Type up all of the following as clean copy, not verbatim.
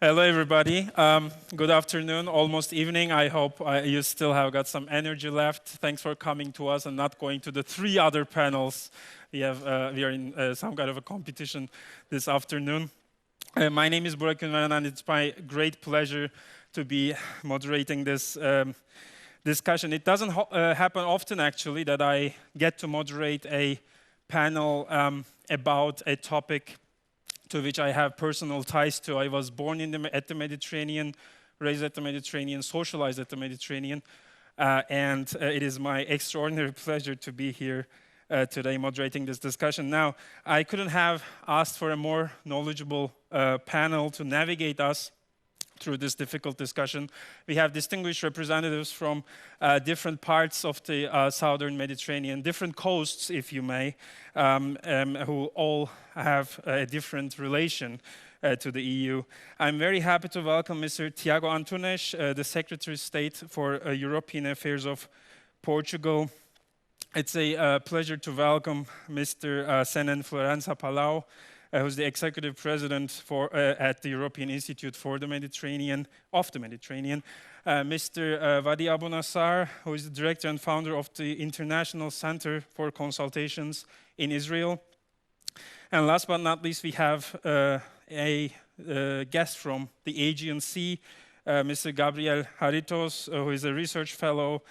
Hello, everybody. Good afternoon, almost evening. I hope you still have got some energy left. Thanks for coming to us and not going to the 3 other panels. We are in some kind of a competition this afternoon. My name is Burak Ünveren, and it's my great pleasure to be moderating this discussion. It doesn't happen often, actually, that I get to moderate a panel about a topic to which I have personal ties to. I was born at the Mediterranean, raised at the Mediterranean, socialized at the Mediterranean, and it is my extraordinary pleasure to be here today moderating this discussion. Now, I couldn't have asked for a more knowledgeable panel to navigate us through this difficult discussion. We have distinguished representatives from different parts of the southern Mediterranean, different coasts, if you may, who all have a different relation to the EU. I'm very happy to welcome Mr. Tiago Antunes, the Secretary of State for European Affairs of Portugal. It's a pleasure to welcome Mr. Senén Florensa Palau, who's the executive president at the European Institute for the Mediterranean, Mr. Wadie Abunassar, who is the director and founder of the International Center for Consultations in Israel. And last but not least, we have a guest from the Aegean Sea, Mr. Gabriel Haritos, who is a research fellow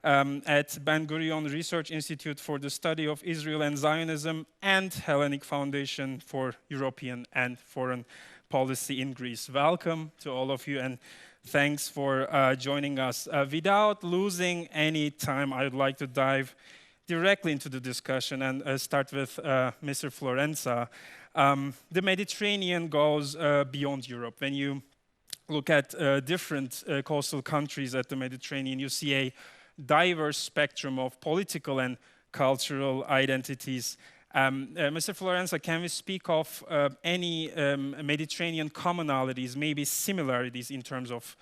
at Ben-Gurion Research Institute for the Study of Israel and Zionism and Hellenic Foundation for European and Foreign Policy in Greece. Welcome to all of you, and thanks for joining us. Without losing any time, I would like to dive directly into the discussion and start with Mr. Florensa. The Mediterranean goes beyond Europe. When you look at different coastal countries at the Mediterranean, you see a diverse spectrum of political and cultural identities. Mr. Florensa, can we speak of any Mediterranean commonalities, maybe similarities in terms of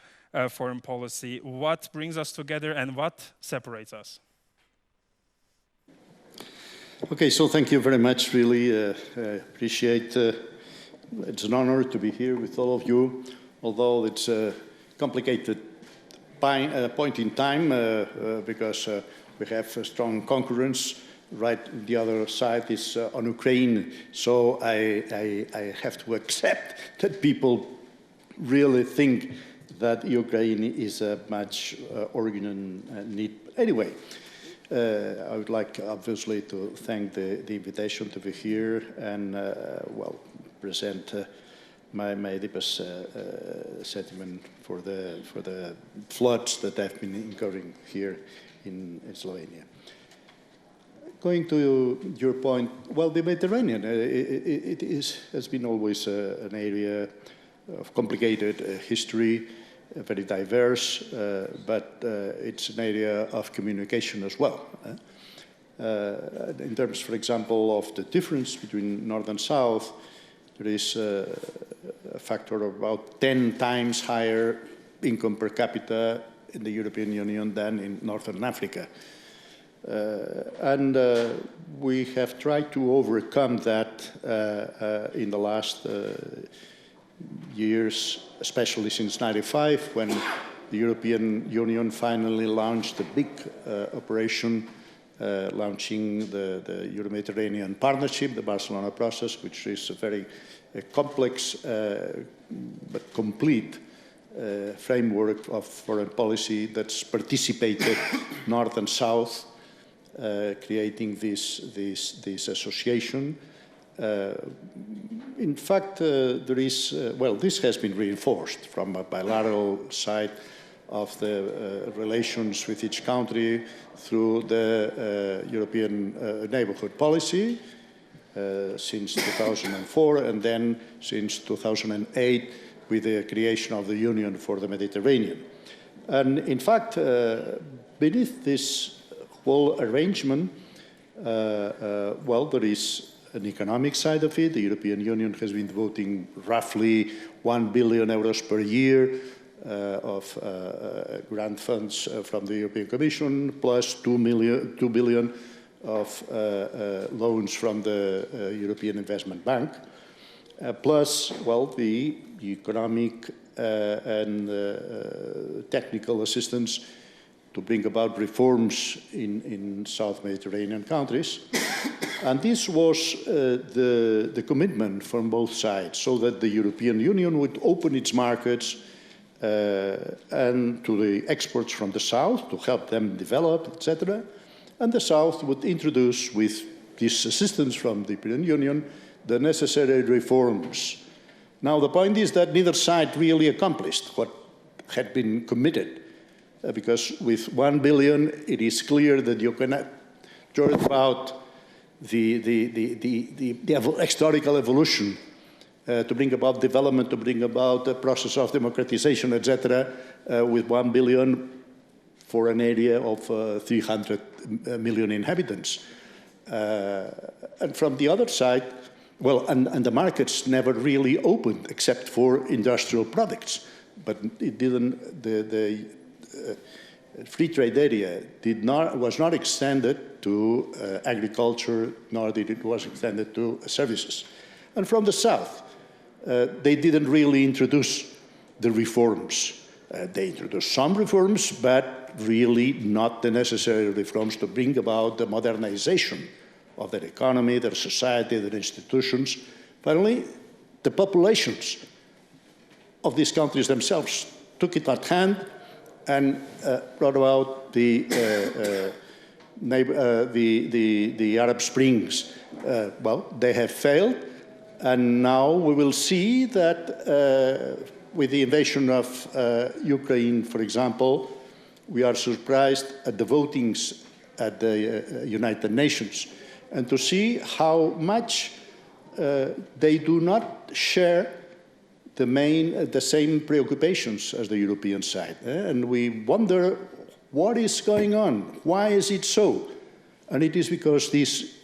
foreign policy? What brings us together and what separates us? Okay, so thank you very much, really. I appreciate it's an honor to be here with all of you, although it's a complicated point in time because we have a strong concurrence. Right, the other side is on Ukraine, so I have to accept that people really think that Ukraine is a much urgent need. Anyway, I would like, obviously, to thank the invitation to be here and, well, present my deepest sentiment for the floods that have been incurring here in Slovenia. Going to your point, well, the Mediterranean, it has been always an area of complicated history, very diverse, but it's an area of communication as well. In terms, for example, of the difference between North and South, there is a factor of about 10 times higher income per capita in the European Union than in Northern Africa. And we have tried to overcome that in the last years, especially since '95, when the European Union finally launched a big operation, launching the Euro-Mediterranean Partnership, the Barcelona process, which is a very complex but complete framework of foreign policy that's participated North and South, creating this association. In fact, there is, well, this has been reinforced from a bilateral side of the relations with each country through the European neighborhood policy since 2004, and then since 2008 with the creation of the Union for the Mediterranean. And in fact, beneath this whole arrangement, well, there is an economic side of it. The European Union has been devoting roughly 1 billion euros per year of grant funds from the European Commission, plus 2 billion of loans from the European Investment Bank, plus, well, the economic and technical assistance to bring about reforms in South Mediterranean countries. And this was the commitment from both sides, so that the European Union would open its markets and to the exports from the South to help them develop, etc. And the South would introduce, with this assistance from the European Union, the necessary reforms. Now, the point is that neither side really accomplished what had been committed, because with 1 billion, it is clear that you cannot joke about the historical evolution to bring about development, to bring about a process of democratization, etc., with 1 billion for an area of 300 million inhabitants. And from the other side, well, and the markets never really opened except for industrial products, but it didn't, the free trade area was not extended to agriculture, nor did it was extended to services. And from the South, they didn't really introduce the reforms. They introduced some reforms, but really not the necessary reforms to bring about the modernization of their economy, their society, their institutions. Finally, the populations of these countries themselves took it at hand and brought about the Arab Springs. Well, they have failed, and now we will see that with the invasion of Ukraine, for example, we are surprised at the votings at the United Nations, and to see how much they do not share the same preoccupations as the European side. And we wonder what is going on, why is it so? And it is because this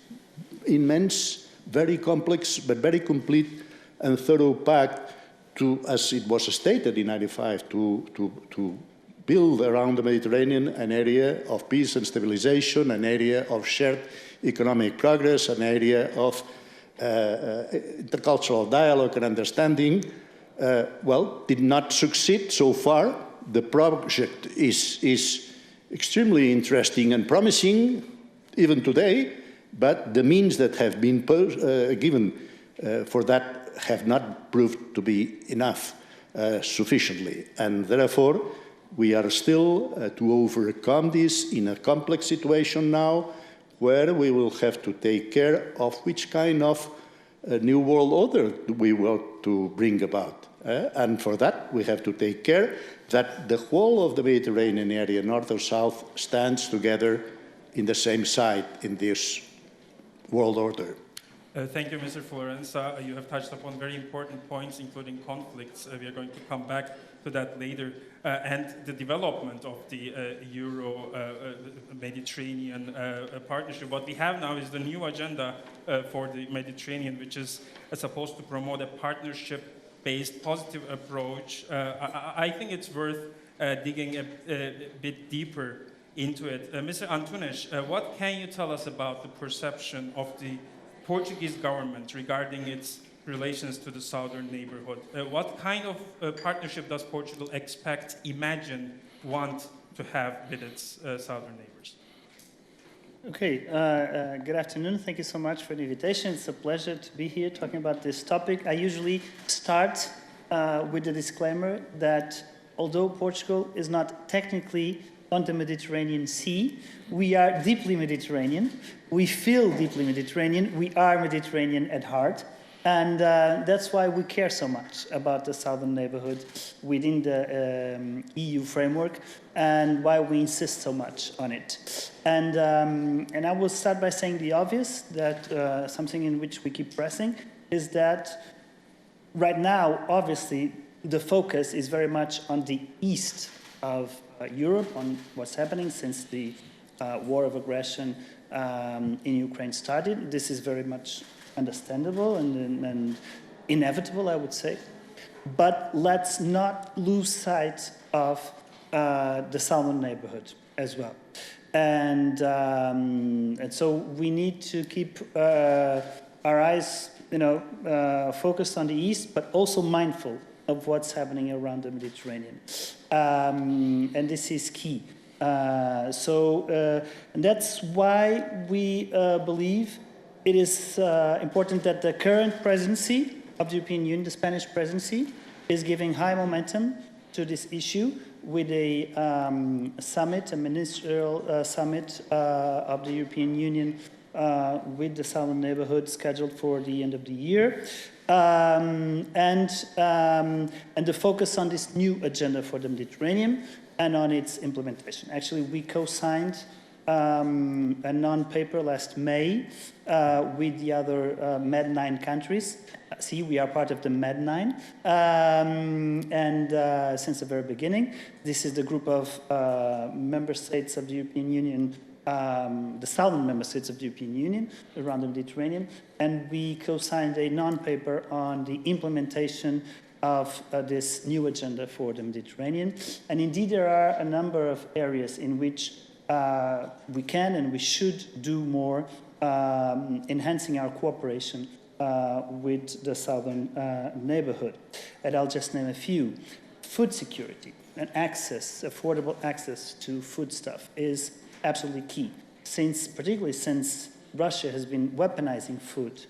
immense, very complex, but very complete and thorough pact to, as it was stated in '95, to build around the Mediterranean an area of peace and stabilization, an area of shared economic progress, an area of intercultural dialogue and understanding, well, did not succeed so far. The project is extremely interesting and promising, even today, but the means that have been given for that have not proved to be enough sufficiently. And therefore, we are still to overcome this in a complex situation now, where we will have to take care of which kind of new world order we want to bring about. And for that, we have to take care that the whole of the Mediterranean area, north or south, stands together in the same side in this world order. Thank you, Mr. Florensa. You have touched upon very important points, including conflicts. We are going to come back to that later. And the development of the Euro-Mediterranean partnership. What we have now is the new agenda for the Mediterranean, which is supposed to promote a partnership-based positive approach. I think it's worth digging a bit deeper into it. Mr. Antunes, what can you tell us about the perception of the Portuguese government regarding its relations to the southern neighborhood? What kind of partnership does Portugal expect, imagine, want to have with its southern neighbors? Okay, good afternoon. Thank you so much for the invitation. It's a pleasure to be here talking about this topic. I usually start with the disclaimer that although Portugal is not technically on the Mediterranean Sea, we are deeply Mediterranean. We feel deeply Mediterranean. We are Mediterranean at heart. And that's why we care so much about the southern neighborhood within the EU framework, and why we insist so much on it. And I will start by saying the obvious, that something in which we keep pressing, is that right now, obviously, the focus is very much on the east of Europe, on what's happening since the war of aggression in Ukraine started. This is very much understandable and inevitable, I would say. But let's not lose sight of the southern neighborhood as well. And so we need to keep our eyes, focused on the east, but also mindful of what's happening around the Mediterranean. And this is key. And that's why we believe it is important that the current presidency of the European Union, the Spanish presidency, is giving high momentum to this issue with a summit, a ministerial summit of the European Union with the southern neighborhood scheduled for the end of the year. And the focus on this new agenda for the Mediterranean and on its implementation. Actually, we co-signed a non-paper last May with the other Med9 countries. See, we are part of the Med9. Since the very beginning, this is the group of member states of the European Union, the southern member states of the European Union around the Mediterranean. And we co-signed a non-paper on the implementation of this new agenda for the Mediterranean. And indeed, there are a number of areas in which we can and we should do more, enhancing our cooperation with the southern neighborhood. And I'll just name a few. Food security and access, affordable access to foodstuff is absolutely key, particularly since Russia has been weaponizing food.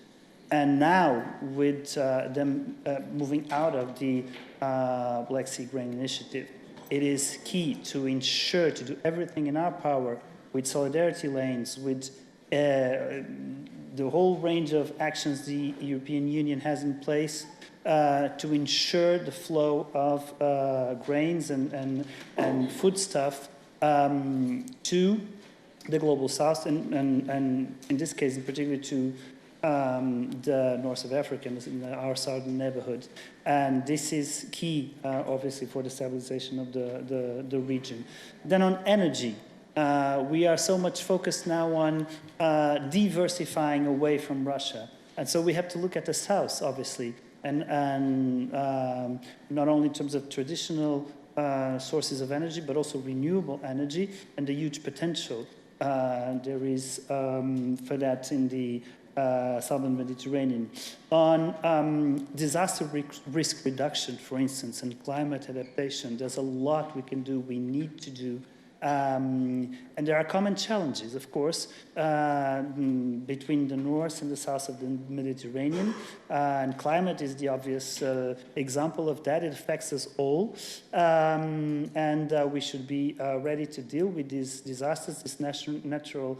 And now, with them moving out of the Black Sea Grain Initiative, it is key to ensure to do everything in our power with solidarity lanes, with the whole range of actions the European Union has in place to ensure the flow of grains and foodstuff to the global south, and in this case, in particular, to the north of Africa, in our southern neighborhood. And this is key, obviously, for the stabilization of the region. Then on energy, we are so much focused now on diversifying away from Russia. And so we have to look at the south, obviously, and not only in terms of traditional sources of energy, but also renewable energy and the huge potential there is for that in the southern Mediterranean. On disaster risk reduction, for instance, and climate adaptation, there's a lot we can do, we need to do. And there are common challenges, of course, between the north and the south of the Mediterranean. And climate is the obvious example of that. It affects us all. And we should be ready to deal with these disasters, these natural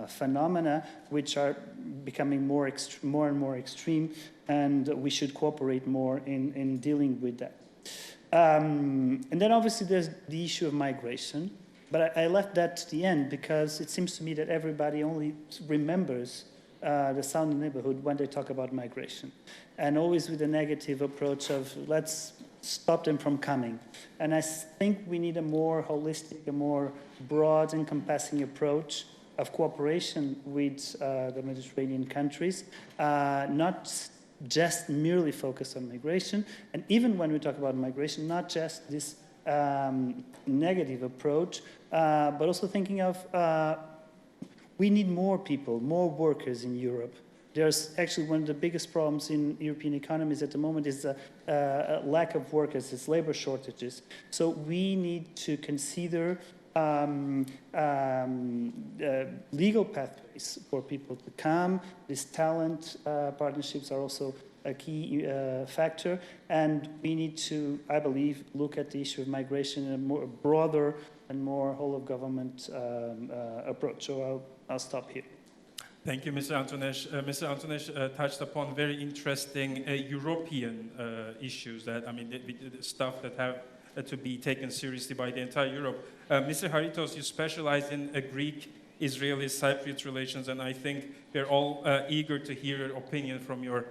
phenomena, which are becoming more and more extreme. And we should cooperate more in dealing with that. And then obviously there's the issue of migration, but I left that to the end because it seems to me that everybody only remembers the southern neighborhood when they talk about migration, and always with a negative approach of let's stop them from coming. And I think we need a more holistic, a more broad encompassing approach of cooperation with the Mediterranean countries, not just merely focused on migration, and even when we talk about migration, not just this negative approach, but also thinking of we need more people, more workers in Europe. There's actually one of the biggest problems in European economies at the moment is a lack of workers, it's labor shortages. So we need to consider legal pathways for people to come. These talent partnerships are also a key factor, and we need to, I believe, look at the issue of migration in a more broader and more whole-of-government approach. So I'll stop here. Thank you, Mr. Antunes. Mr. Antunes touched upon very interesting European issues that, I mean, the stuff that have to be taken seriously by the entire Europe. Mr. Haritos, you specialize in Greek-Israeli Cypriot relations, and I think we're all eager to hear your opinion from your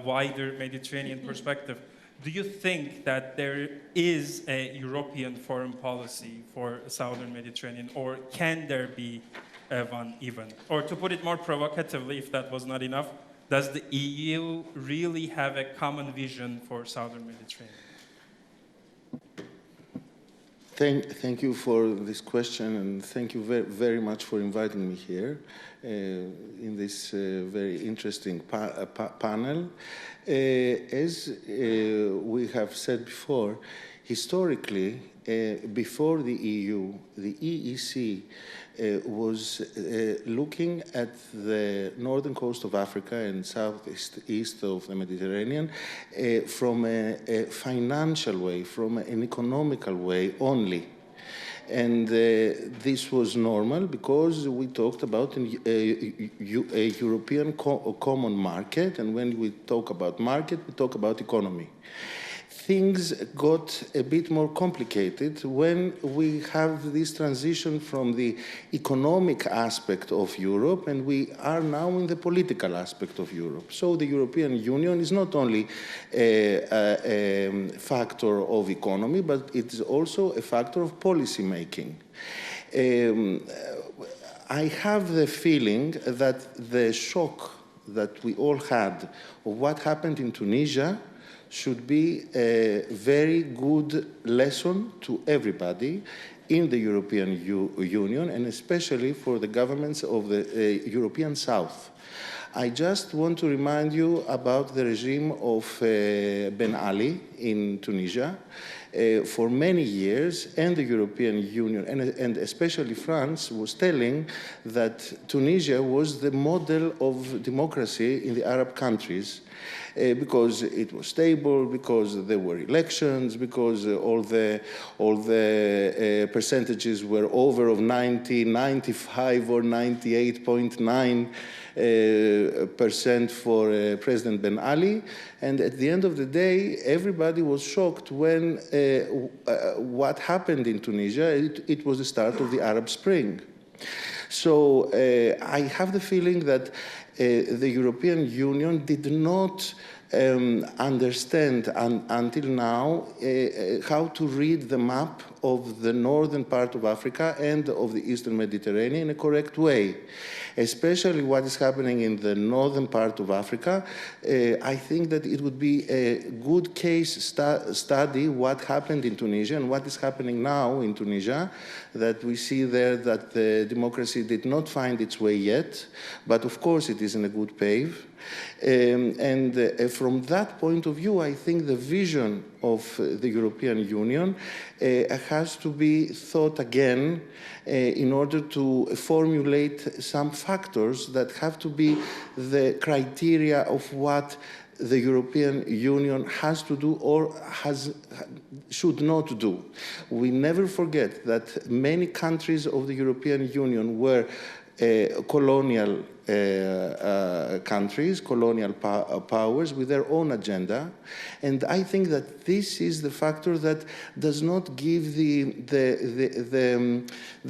wider Mediterranean perspective. Do you think that there is a European foreign policy for Southern Mediterranean, or can there be one even? Or to put it more provocatively, if that was not enough, does the EU really have a common vision for Southern Mediterranean? Thank you for this question, and thank you very, very much for inviting me here in this very interesting panel. As we have said before, historically, before the EU, the EEC was looking at the northern coast of Africa and southeast of the Mediterranean from a financial way, from an economical way only. And this was normal because we talked about a European common market, and when we talk about market, we talk about economy. Things got a bit more complicated when we have this transition from the economic aspect of Europe, and we are now in the political aspect of Europe. So the European Union is not only a factor of economy, but it is also a factor of policy making. I have the feeling that the shock that we all had of what happened in Tunisia should be a very good lesson to everybody in the European Union, and especially for the governments of the European South. I just want to remind you about the regime of Ben Ali in Tunisia. For many years, and the European Union, and especially France, was telling that Tunisia was the model of democracy in the Arab countries. Because it was stable, because there were elections, because all the percentages were over of 90, 95 or 98.9% for President Ben Ali. And at the end of the day, everybody was shocked when what happened in Tunisia, it was the start of the Arab Spring. So I have the feeling that the European Union did not understand until now how to read the map of the northern part of Africa and of the eastern Mediterranean in a correct way. Especially what is happening in the northern part of Africa, I think that it would be a good case study what happened in Tunisia and what is happening now in Tunisia, that we see there that the democracy did not find its way yet, but of course it is in a good pace. From that point of view, I think the vision of the European Union has to be thought again in order to formulate some factors that have to be the criteria of what the European Union has to do or should not do. We never forget that many countries of the European Union were colonial countries, colonial powers with their own agenda. And I think that this is the factor that does not give the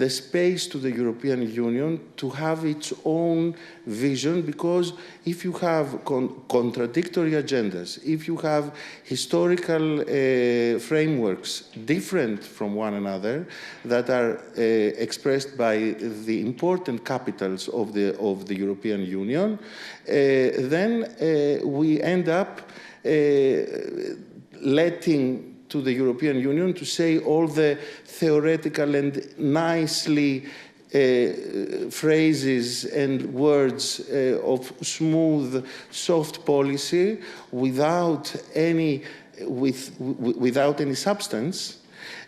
space to the European Union to have its own vision, because if you have contradictory agendas, if you have historical frameworks different from one another that are expressed by the important capitals of the European Union, then we end up letting to the European Union to say all the theoretical and nicely phrases and words of smooth, soft policy without any substance.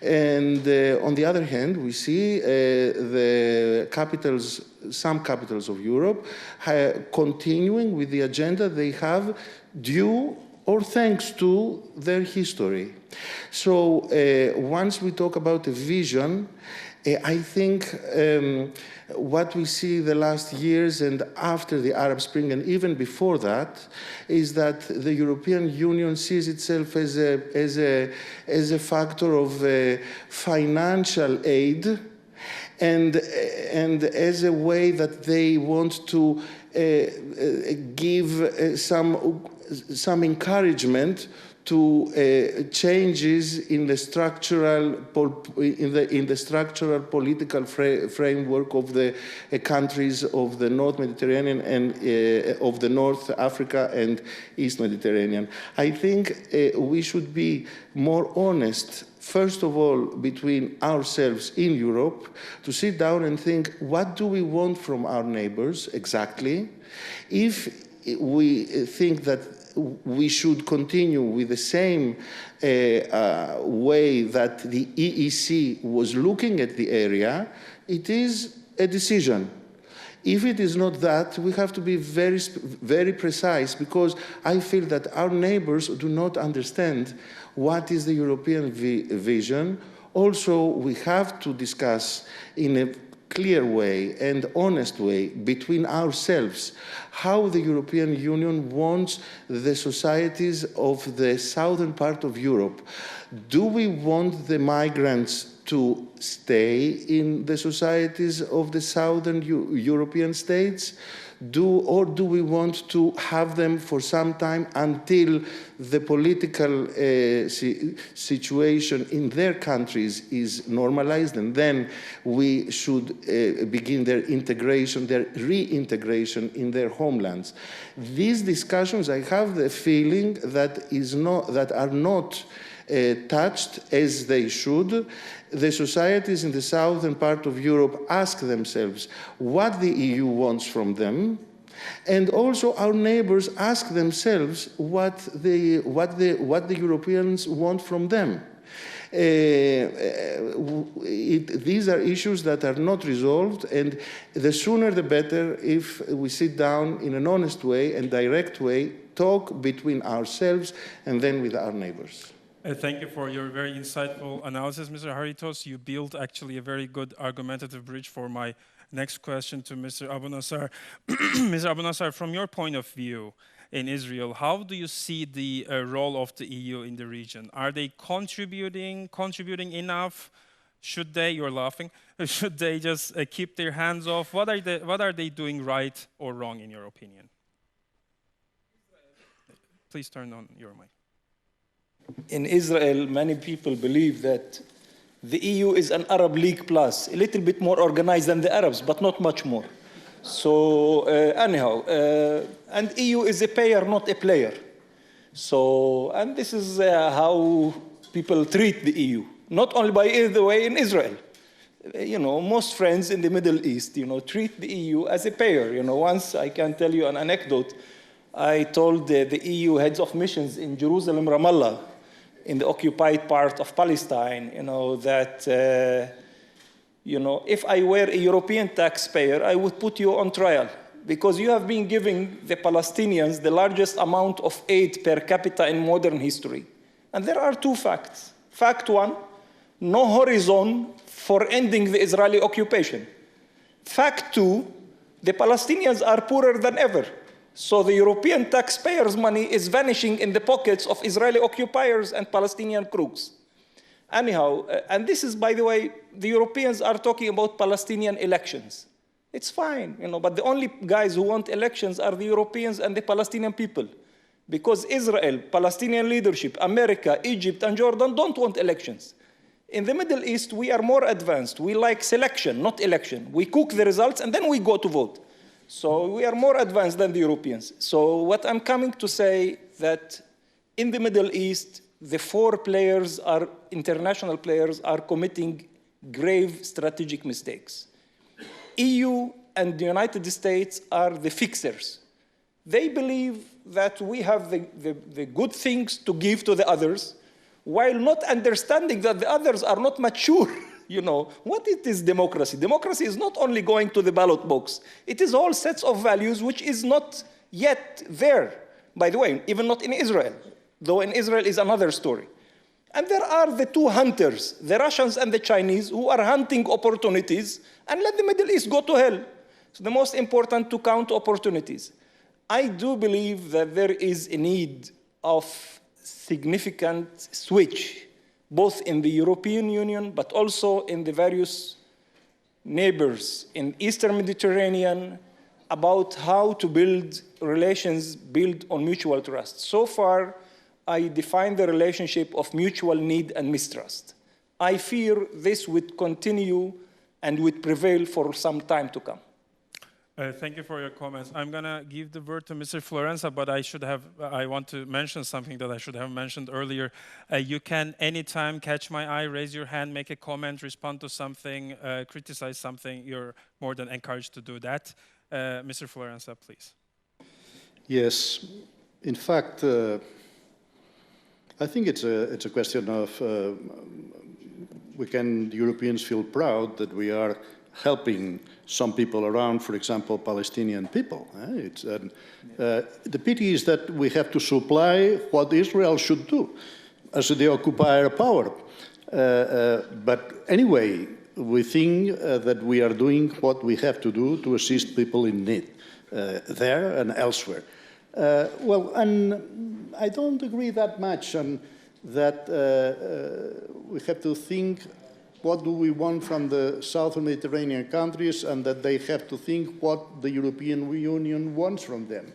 And on the other hand, we see the capitals, some capitals of Europe, continuing with the agenda they have due or thanks to their history. So once we talk about a vision, I think what we see the last years and after the Arab Spring and even before that is that the European Union sees itself as a factor of financial aid and as a way that they want to give some encouragement to changes in the structural political framework of the countries of the North Mediterranean and of the North Africa and East Mediterranean. I think we should be more honest, first of all, between ourselves in Europe, to sit down and think, what do we want from our neighbors exactly? If we think that we should continue with the same way that the EEC was looking at the area, it is a decision. If it is not that, we have to be very, very precise, because I feel that our neighbors do not understand what is the European vision. Also, we have to discuss in a clear way and honest way between ourselves how the European Union wants the societies of the southern part of Europe. Do we want the migrants to stay in the societies of the southern European states? Or do we want to have them for some time until the political situation in their countries is normalized, and then we should begin their integration, their reintegration in their homelands? These discussions, I have the feeling that are not touched as they should. The societies in the southern part of Europe ask themselves what the EU wants from them, and also our neighbors ask themselves what the Europeans want from them. These are issues that are not resolved, and the sooner the better if we sit down in an honest way and direct way, talk between ourselves and then with our neighbors. Thank you for your very insightful analysis, Mr. Haritos. You built actually a very good argumentative bridge for my next question to Mr. Abunassar. Mr. Abunassar, from your point of view in Israel, how do you see the role of the EU in the region? Are they contributing enough? Should they, you're laughing, should they just keep their hands off? What are they doing right or wrong in your opinion? Please turn on your mic. In Israel, many people believe that the EU is an Arab League plus, a little bit more organized than the Arabs, but not much more. So and EU is a payer, not a player. So, and this is how people treat the EU, not only by the way in Israel. Most friends in the Middle East, treat the EU as a payer. Once I can tell you an anecdote. I told the EU heads of missions in Jerusalem, Ramallah, in the occupied part of Palestine, that, if I were a European taxpayer, I would put you on trial, because you have been giving the Palestinians the largest amount of aid per capita in modern history. And there are two facts. Fact one, no horizon for ending the Israeli occupation. Fact two, the Palestinians are poorer than ever. So the European taxpayers' money is vanishing in the pockets of Israeli occupiers and Palestinian crooks. Anyhow, and this is, by the way, the Europeans are talking about Palestinian elections. It's fine, but the only guys who want elections are the Europeans and the Palestinian people. Because Israel, Palestinian leadership, America, Egypt, and Jordan don't want elections. In the Middle East, we are more advanced. We like selection, not election. We cook the results and then we go to vote. So we are more advanced than the Europeans. So what I'm coming to say that in the Middle East, the four players international players are committing grave strategic mistakes. EU and the United States are the fixers. They believe that we have the good things to give to the others, while not understanding that the others are not mature. What it is democracy? Democracy is not only going to the ballot box. It is all sets of values which is not yet there. By the way, even not in Israel, though in Israel is another story. And there are the two hunters, the Russians and the Chinese, who are hunting opportunities, and let the Middle East go to hell. So the most important to count opportunities. I do believe that there is a need of significant switch, both in the European Union, but also in the various neighbors in Eastern Mediterranean, about how to build relations built on mutual trust. So far, I define the relationship of mutual need and mistrust. I fear this would continue and would prevail for some time to come. Thank you for your comments. I'm going to give the word to Mr. Florensa, but I want to mention something that I should have mentioned earlier. You can anytime catch my eye, raise your hand, make a comment, respond to something, criticize something. You're more than encouraged to do that. Mr. Florensa, please. Yes. In fact, I think it's a question of the Europeans feel proud that we are helping some people around, for example, Palestinian people. The pity is that we have to supply what Israel should do as the occupier power. But anyway, we think that we are doing what we have to do to assist people in need there and elsewhere. Well, and I don't agree that much on that we have to think what do we want from the Southern Mediterranean countries and that they have to think what the European Union wants from them.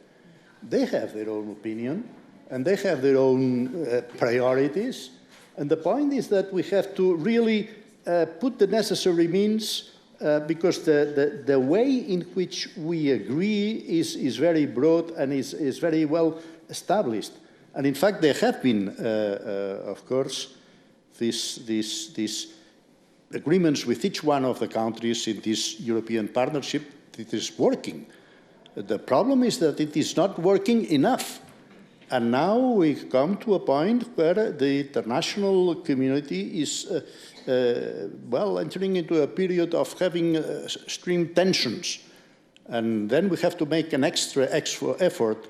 They have their own opinion and they have their own priorities. And the point is that we have to really put the necessary means because the way in which we agree is very broad and is very well established. And in fact, there have been, of course, these agreements with each one of the countries in this European partnership that is working. The problem is that it is not working enough. And now we come to a point where the international community is, well, entering into a period of having extreme tensions. And then we have to make an extra effort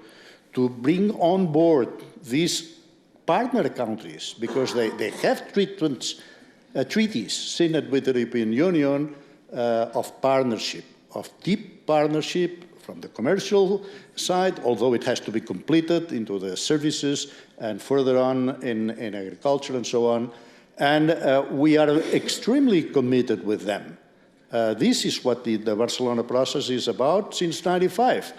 to bring on board these partner countries, because they have treaties signed with the European Union of partnership, of deep partnership from the commercial side, although it has to be completed into the services and further on in agriculture and so on. And we are extremely committed with them. This is what the Barcelona process is about since '95.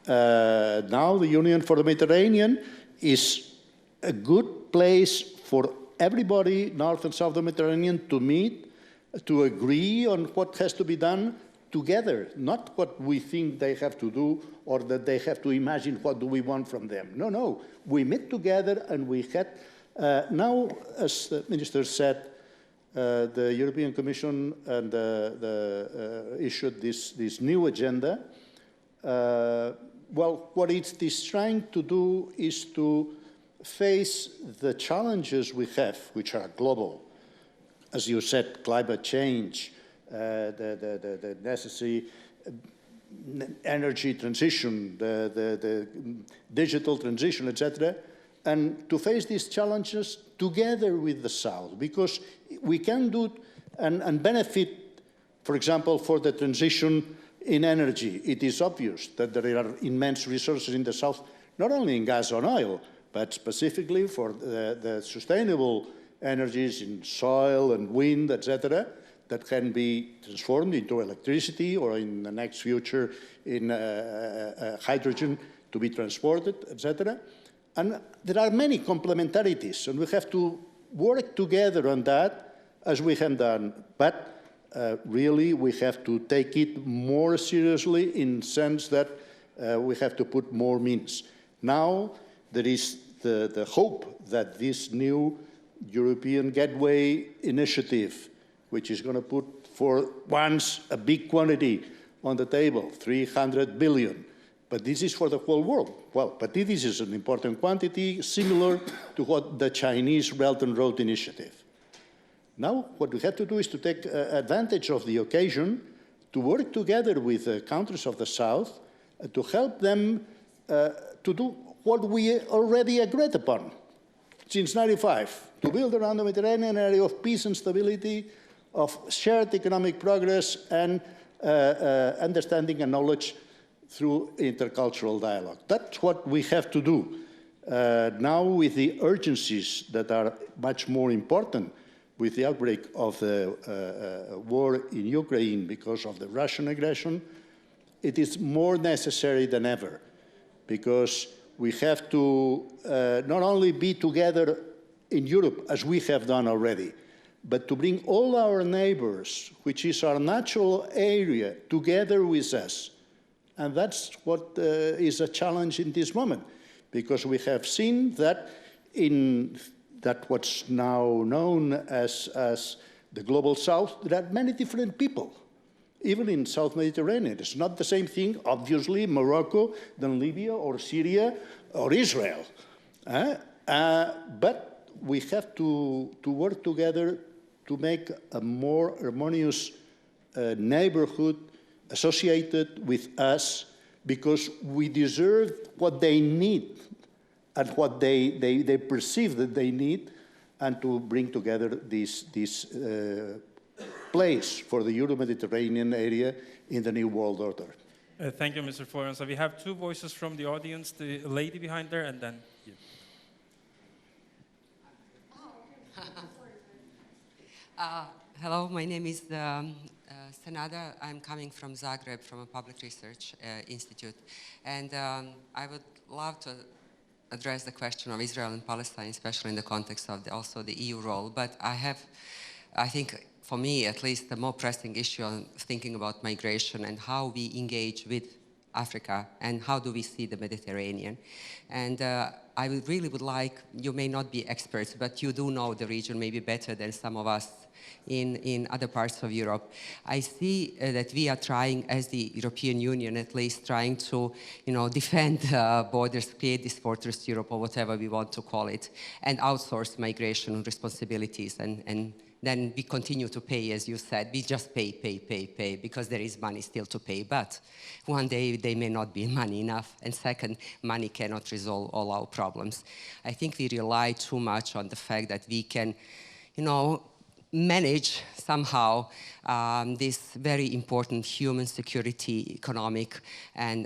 Now the Union for the Mediterranean is a good place for everybody, North and South of the Mediterranean, to meet, to agree on what has to be done together, not what we think they have to do or that they have to imagine what do we want from them. No, no, we meet together and we had, now, as the Minister said, the European Commission and issued this new agenda. Well, what it is trying to do is to face the challenges we have, which are global. As you said, climate change, the necessary energy transition, the digital transition, etc., and to face these challenges together with the South, because we can do and benefit, for example, for the transition in energy. It is obvious that there are immense resources in the South, not only in gas and oil, but specifically for the sustainable energies in soil and wind, etc., that can be transformed into electricity or in the next future in hydrogen to be transported, etc. And there are many complementarities, and we have to work together on that as we have done. But really, we have to take it more seriously in the sense that we have to put more means. Now, there is the hope that this new European Gateway Initiative, which is going to put for once a big quantity on the table, 300 billion. But this is for the whole world. Well, but this is an important quantity, similar to what the Chinese Belt and Road Initiative. Now, what we have to do is to take advantage of the occasion to work together with the countries of the South to help them to do what we already agreed upon since '95, to build around the Mediterranean area of peace and stability, of shared economic progress and understanding and knowledge through intercultural dialogue. That's what we have to do. Now, with the urgencies that are much more important, with the outbreak of the war in Ukraine because of the Russian aggression, it is more necessary than ever, because we have to not only be together in Europe, as we have done already, but to bring all our neighbors, which is our natural area, together with us. And that's what is a challenge in this moment, because we have seen that in what's now known as the Global South, there are many different people even in South Mediterranean. It's not the same thing, obviously, Morocco than Libya or Syria or Israel. But we have to work together to make a more harmonious neighborhood associated with us, because we deserve what they need and what they perceive that they need, and to bring together this place for the Euro-Mediterranean area in the new world order. Thank you, Mr. Florensa. We have two voices from the audience, the lady behind there, and then you. Hello, my name is Senén. I'm coming from Zagreb, from a public research institute. And I would love to address the question of Israel and Palestine, especially in the context of also the EU role. But I think, for me at least, the more pressing issue on thinking about migration and how we engage with Africa and how do we see the Mediterranean. And I really would like, you may not be experts, but you do know the region maybe better than some of us in other parts of Europe. I see that we are trying, as the European Union at least, trying to defend borders, create this fortress Europe, or whatever we want to call it, and outsource migration responsibilities. And then we continue to pay, as you said. We just pay, because there is money still to pay. But one day there may not be money enough. And second, money cannot resolve all our problems. I think we rely too much on the fact that we can, manage somehow this very important human security, economic, and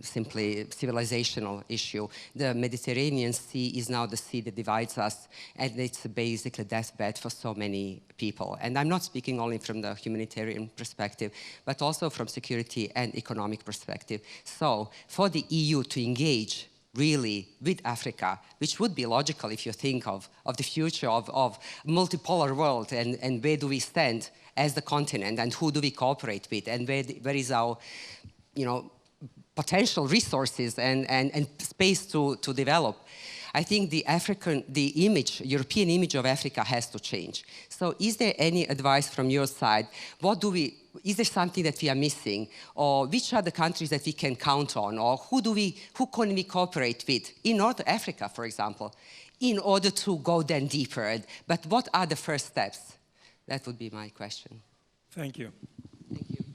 simply civilizational issue. The Mediterranean Sea is now the sea that divides us, and it's basically a deathbed for so many people. And I'm not speaking only from the humanitarian perspective, but also from security and economic perspective. So for the EU to engage really with Africa, which would be logical if you think of the future of multipolar world, and where do we stand as the continent, and who do we cooperate with, and where is our potential resources and space to develop. I think the European image of Africa has to change. So is there any advice from your side? Is there something that we are missing? Or which are the countries that we can count on? Or who can we cooperate with in North Africa, for example, in order to go then deeper? But what are the first steps? That would be my question. Thank you. Thank you.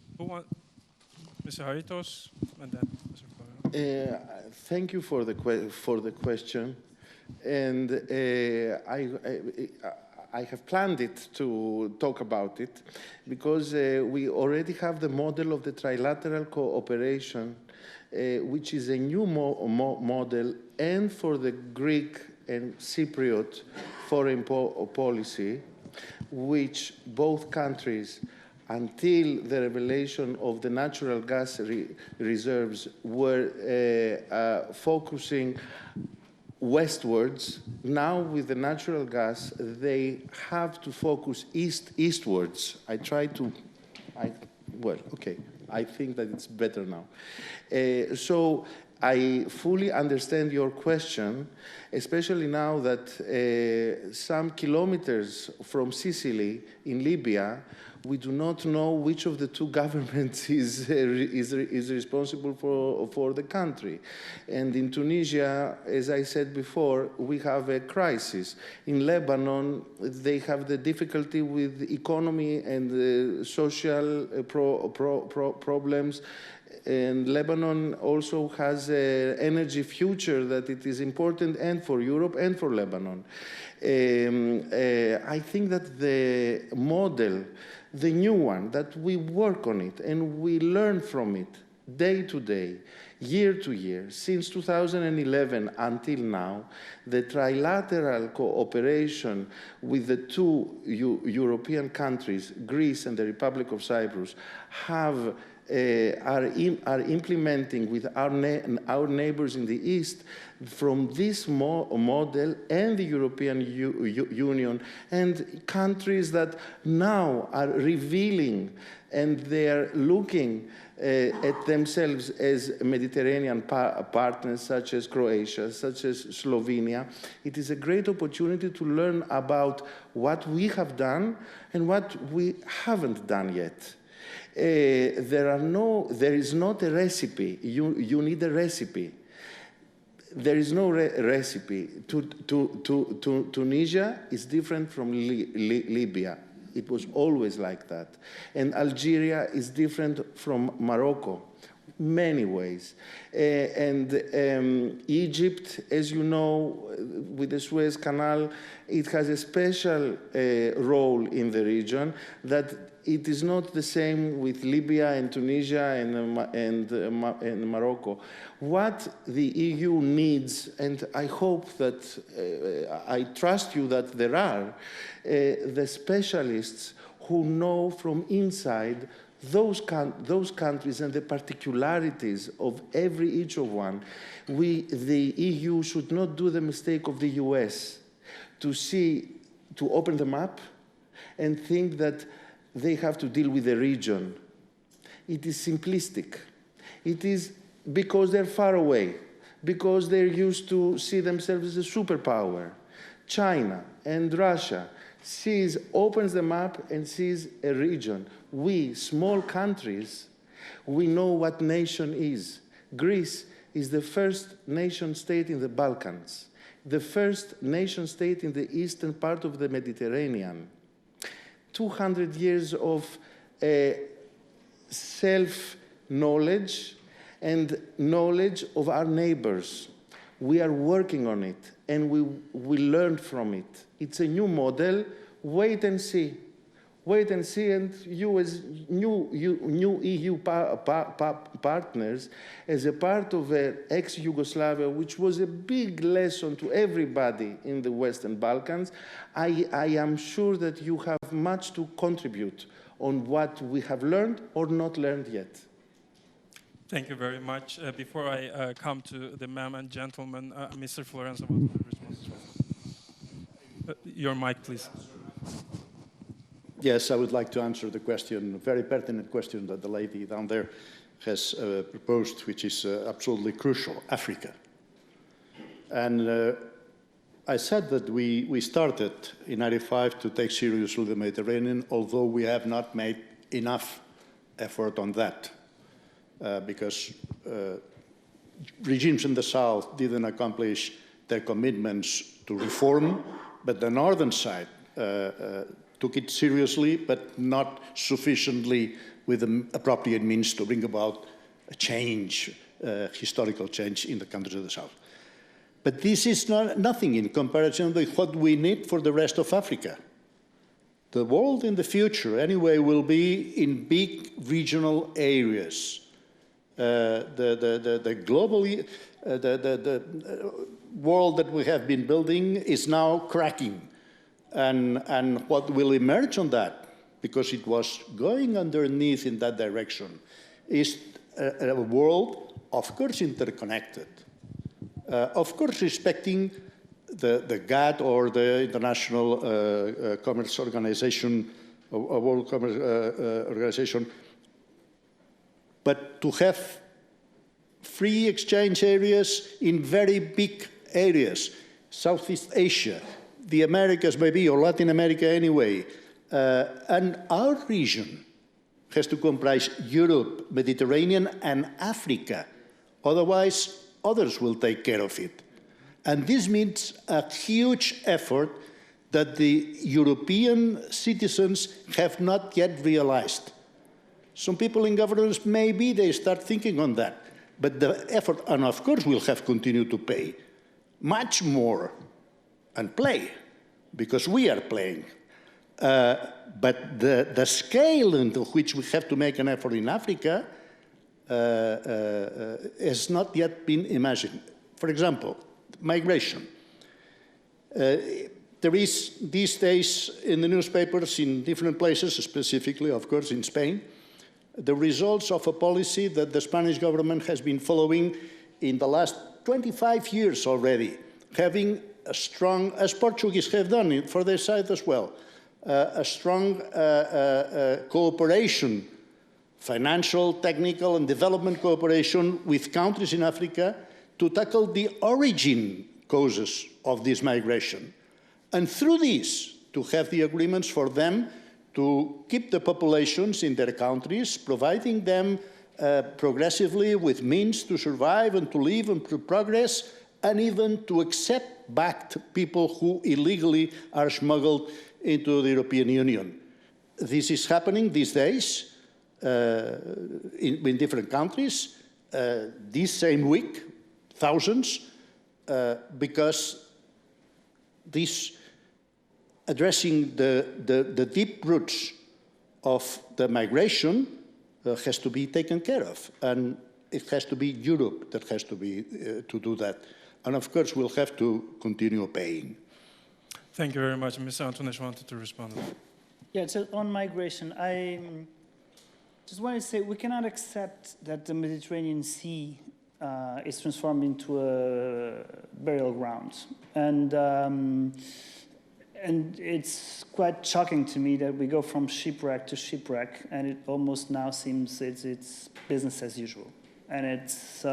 Mr. Haritos, and then Mr. Palau. Thank you for the question. And I have planned it to talk about it because we already have the model of the trilateral cooperation, which is a new model, and for the Greek and Cypriot foreign policy, which both countries, until the revelation of the natural gas reserves, were focusing westwards. Now with the natural gas, they have to focus eastwards. I think that it's better now. So I fully understand your question, especially now that some kilometers from Sicily in Libya, we do not know which of the two governments is responsible for the country. And in Tunisia, as I said before, we have a crisis. In Lebanon, they have the difficulty with the economy and social problems. And Lebanon also has an energy future that it is important, and for Europe and for Lebanon. I think that the model, the new one, that we work on it and we learn from it day to day, year to year, since 2011 until now, the trilateral cooperation with the two European countries, Greece and the Republic of Cyprus, have are implementing with our neighbors in the East from this model and the European Union and countries that now are revealing and they are looking at themselves as Mediterranean partners such as Croatia, such as Slovenia. It is a great opportunity to learn about what we have done and what we haven't done yet. There is not a recipe. You need a recipe. There is no recipe. Tunisia is different from Libya. It was always like that. And Algeria is different from Morocco, many ways. Egypt, as you know, with the Suez Canal, it has a special role in the region that it is not the same with Libya and Tunisia and Morocco. What the EU needs, and I hope that, I trust you that there are, the specialists who know from inside those countries and the particularities of each of one. The EU should not do the mistake of the US to open the map and think that they have to deal with the region. It is simplistic. It is because they're far away, because they're used to see themselves as a superpower. China and Russia opens the map and sees a region. We, small countries, we know what nation is. Greece is the first nation state in the Balkans, the first nation state in the eastern part of the Mediterranean. 200 years of self-knowledge and knowledge of our neighbors. We are working on it, and we learned from it. It's a new model. Wait and see. Wait and see, and you as new EU partners, as a part of ex-Yugoslavia, which was a big lesson to everybody in the Western Balkans, I am sure that you have much to contribute on what we have learned or not learned yet. Thank you very much. Before I come to the ma'am and gentlemen, Mr. Florensa, what response? Your mic, please. Yes, I would like to answer the question, a very pertinent question that the lady down there has proposed, which is absolutely crucial, Africa. And I said that we started in '95 to take seriously the Mediterranean, although we have not made enough effort on that, because regimes in the south didn't accomplish their commitments to reform, but the northern side took it seriously, but not sufficiently with the appropriate means to bring about a change, historical change in the countries of the south. But this is nothing in comparison with what we need for the rest of Africa. The world in the future, anyway, will be in big regional areas. The world that we have been building is now cracking. And what will emerge on that, because it was going underneath in that direction, is a world, of course, interconnected. Of course, respecting the GATT or the International Commerce Organization, or World Commerce Organization, but to have free exchange areas in very big areas, Southeast Asia, the Americas maybe, or Latin America anyway. And our region has to comprise Europe, Mediterranean, and Africa. Otherwise, others will take care of it. And this means a huge effort that the European citizens have not yet realized. Some people in governance, maybe they start thinking on that. But the effort, and of course we'll have continued to pay much more and play, because we are playing. But the scale into which we have to make an effort in Africa has not yet been imagined. For example, migration. There is these days in the newspapers in different places, specifically, of course, in Spain, the results of a policy that the Spanish government has been following in the last 25 years already, having a strong, as Portuguese have done it for their side as well, a strong cooperation, financial, technical, and development cooperation with countries in Africa to tackle the origin causes of this migration. And through this, to have the agreements for them to keep the populations in their countries, providing them progressively with means to survive and to live and to progress, and even to accept back people who illegally are smuggled into the European Union. This is happening these days in different countries. This same week, thousands, because this addressing the deep roots of the migration has to be taken care of, and it has to be Europe that has to be to do that. And of course, we'll have to continue paying. Thank you very much. Mr. Antunes wanted to respond. Yeah, so on migration, I just want to say we cannot accept that the Mediterranean Sea is transformed into a burial ground. And it's quite shocking to me that we go from shipwreck to shipwreck, and it almost now seems it's business as usual. And it's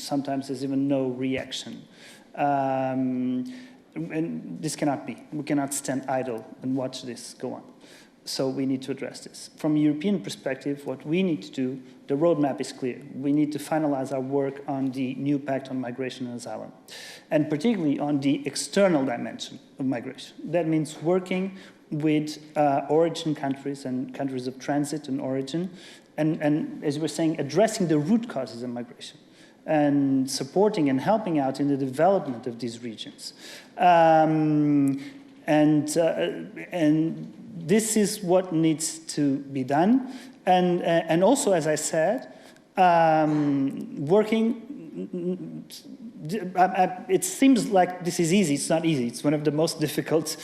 sometimes there's even no reaction. And this cannot be. We cannot stand idle and watch this go on. So we need to address this. From a European perspective, what we need to do, the roadmap is clear. We need to finalize our work on the new pact on migration and asylum, and particularly on the external dimension of migration. That means working with origin countries and countries of transit and origin, and as we were saying, addressing the root causes of migration and supporting and helping out in the development of these regions. And this is what needs to be done. And also, as I said, working, it seems like this is easy. It's not easy. It's one of the most difficult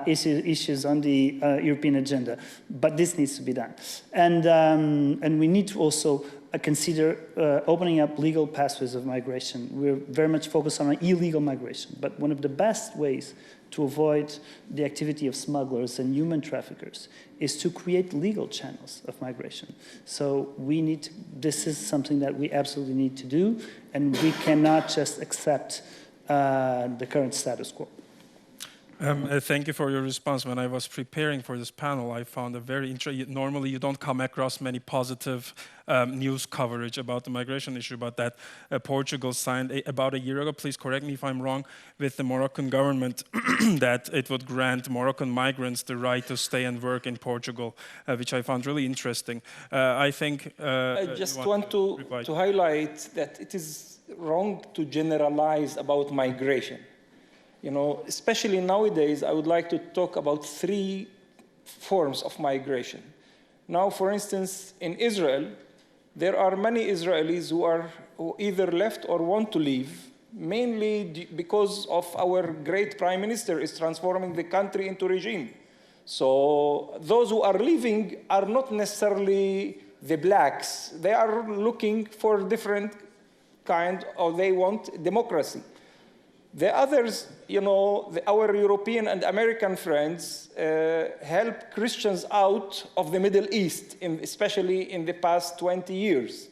issues on the European agenda. But this needs to be done. And we need to also consider opening up legal pathways of migration. We're very much focused on illegal migration. But one of the best ways to avoid the activity of smugglers and human traffickers is to create legal channels of migration. So this is something that we absolutely need to do, and we cannot just accept the current status quo. Thank you for your response. When I was preparing for this panel, I found a very interesting. Normally, you don't come across many positive news coverage about the migration issue, but that Portugal signed about a year ago, please correct me if I'm wrong, with the Moroccan government that it would grant Moroccan migrants the right to stay and work in Portugal, which I found really interesting. I think... I just want to highlight that it is wrong to generalize about migration. You know, especially nowadays, I would like to talk about 3 forms of migration. Now, for instance, in Israel, there are many Israelis who either left or want to leave, mainly because of our great prime minister is transforming the country into regime. So those who are leaving are not necessarily the blacks. They are looking for different kind, or they want democracy. The others, you know, our European and American friends help Christians out of the Middle East, especially in the past 20 years,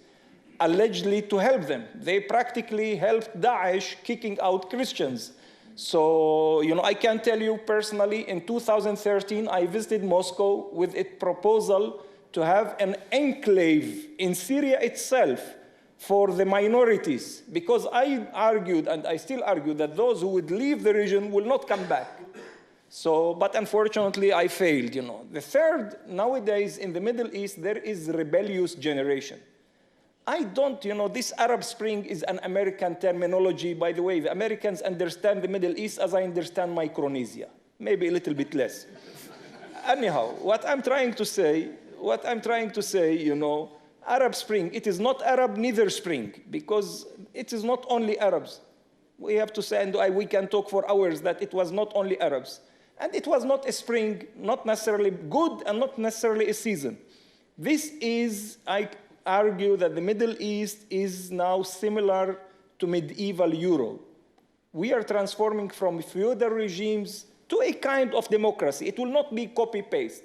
allegedly to help them. They practically helped Daesh kicking out Christians. So, you know, I can tell you personally, in 2013, I visited Moscow with a proposal to have an enclave in Syria itself for the minorities, because I argued, and I still argue, that those who would leave the region will not come back. So, but unfortunately, I failed, you know. The third, nowadays in the Middle East, there is rebellious generation. I don't, you know, this Arab Spring is an American terminology. By the way, the Americans understand the Middle East as I understand Micronesia, maybe a little bit less. Anyhow, what I'm trying to say, you know, Arab Spring, it is not Arab neither spring, because it is not only Arabs. We have to say, and we can talk for hours, that it was not only Arabs. And it was not a spring, not necessarily good and not necessarily a season. This is, I argue that the Middle East is now similar to medieval Europe. We are transforming from feudal regimes to a kind of democracy. It will not be copy-paste.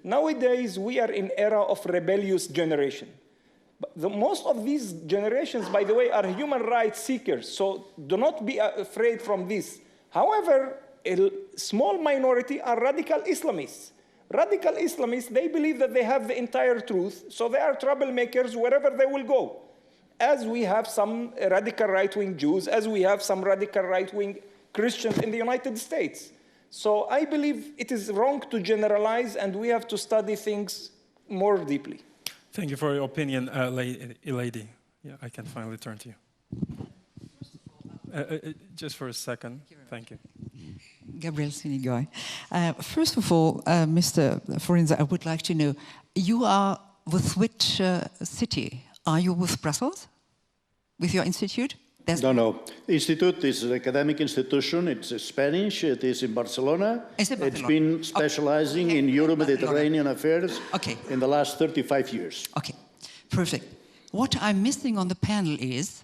Nowadays, we are in era of rebellious generation. But most of these generations, by the way, are human rights seekers, so do not be afraid from this. However, a small minority are radical Islamists. Radical Islamists, they believe that they have the entire truth, so they are troublemakers wherever they will go. As we have some radical right-wing Jews, as we have some radical right-wing Christians in the United States. So I believe it is wrong to generalize, and we have to study things more deeply. Thank you for your opinion, lady. Yeah, I can finally turn to you. Just for a second. Thank you. Gabriel Sinigoy. First of all, Mr. Florensa, I would like to know, you are with which city? Are you with Brussels? With your institute? No. Institute is an academic institution. It's Spanish. It is in Barcelona. It's been specializing in Euro-Mediterranean affairs in the last 35 years. Okay, perfect. What I'm missing on the panel is,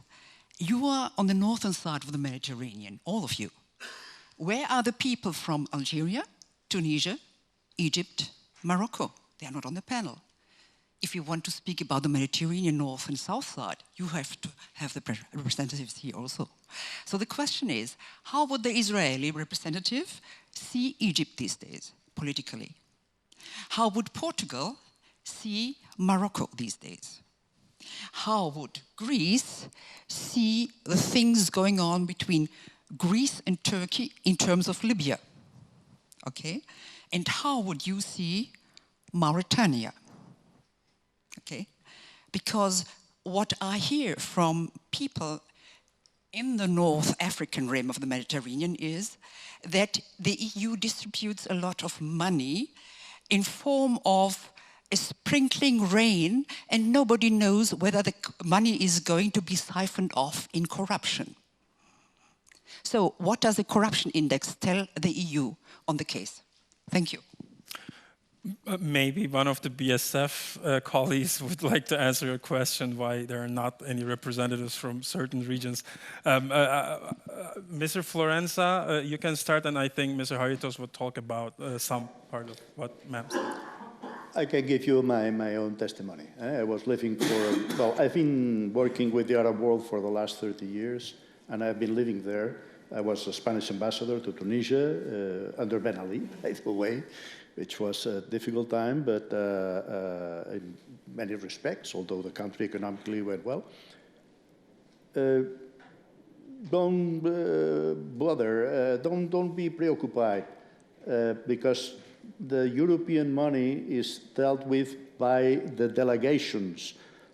you are on the northern side of the Mediterranean, all of you. Where are the people from Algeria, Tunisia, Egypt, Morocco? They are not on the panel. If you want to speak about the Mediterranean north and south side, you have to have the representatives here also. So the question is, how would the Israeli representative see Egypt these days, politically? How would Portugal see Morocco these days? How would Greece see the things going on between Greece and Turkey in terms of Libya? Okay? And how would you see Mauritania? Okay? Because what I hear from people in the North African rim of the Mediterranean is that the EU distributes a lot of money in form of a sprinkling rain, and nobody knows whether the money is going to be siphoned off in corruption. So what does the corruption index tell the EU on the case? Thank you. Maybe one of the BSF colleagues would like to answer your question why there are not any representatives from certain regions. Mr. Florensa, you can start, and I think Mr. Haritos would talk about some part of what ma'am said. I can give you my own testimony. I was living I've been working with the Arab world for the last 30 years, and I've been living there. I was a Spanish ambassador to Tunisia under Ben Ali, by the way, which was a difficult time, but in many respects, although the country economically went well. Don't bother, don't be preoccupied, because the European money is dealt with by the delegations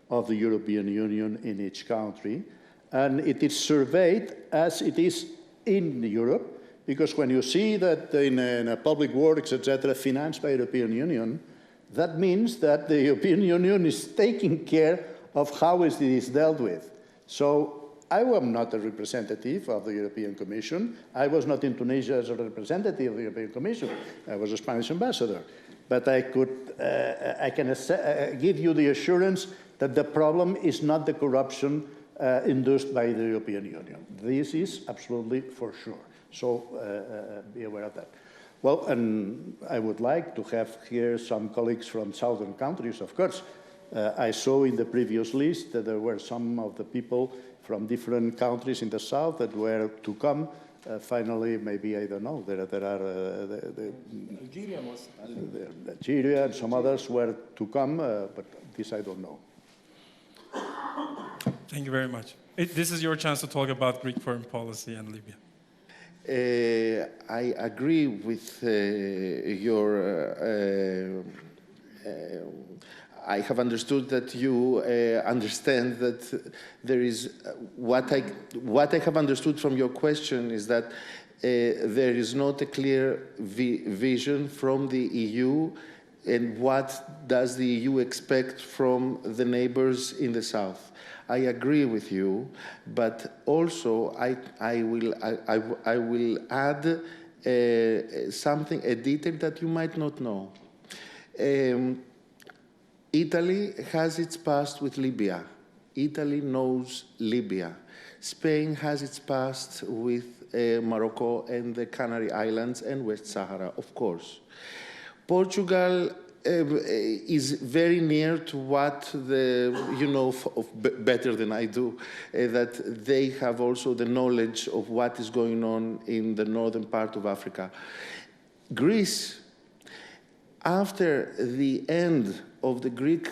of the European Union in each country, and it is surveyed as it is in Europe, because when you see that in a public works, etc., financed by the European Union, that means that the European Union is taking care of how it is dealt with. So I am not a representative of the European Commission. I was not in Tunisia as a representative of the European Commission. I was a Spanish ambassador. But I can give you the assurance that the problem is not the corruption induced by the European Union. This is absolutely for sure. So be aware of that. Well, and I would like to have here some colleagues from southern countries, of course. I saw in the previous list that there were some of the people from different countries in the south that were to come. Finally, maybe, I don't know, there are Algeria and some others were to come, but this I don't know. Thank you very much. This is your chance to talk about Greek foreign policy and Libya. I agree with your... I have understood that you understand that there is... What I have understood from your question is that there is not a clear vision from the EU, and what does the EU expect from the neighbors in the south. I agree with you, but also I will add something, a detail that you might not know. Italy has its past with Libya. Italy knows Libya. Spain has its past with Morocco and the Canary Islands and West Sahara, of course. Portugal is very near to what you know better than I do, that they have also the knowledge of what is going on in the northern part of Africa. Greece, after the end of the Greek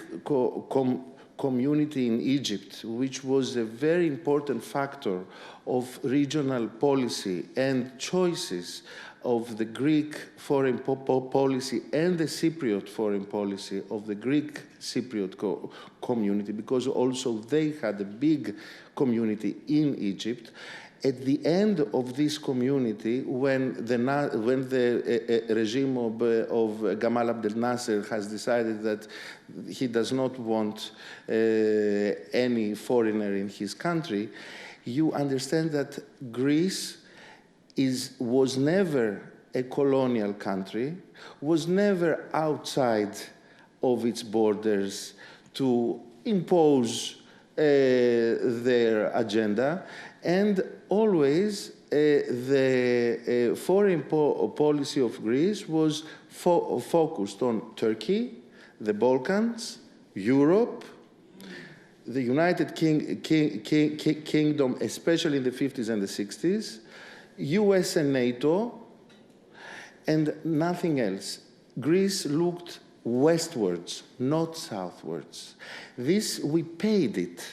community in Egypt, which was a very important factor of regional policy and choices of the Greek foreign policy and the Cypriot foreign policy of the Greek Cypriot community, because also they had a big community in Egypt. At the end of this community, when the regime of Gamal Abdel Nasser has decided that he does not want any foreigner in his country, you understand that Greece was never a colonial country, was never outside of its borders to impose their agenda, and always the foreign policy of Greece was focused on Turkey, the Balkans, Europe, the United Kingdom, especially in the 50s and the 60s, US and NATO, and nothing else. Greece looked westwards, not southwards. This, we paid it.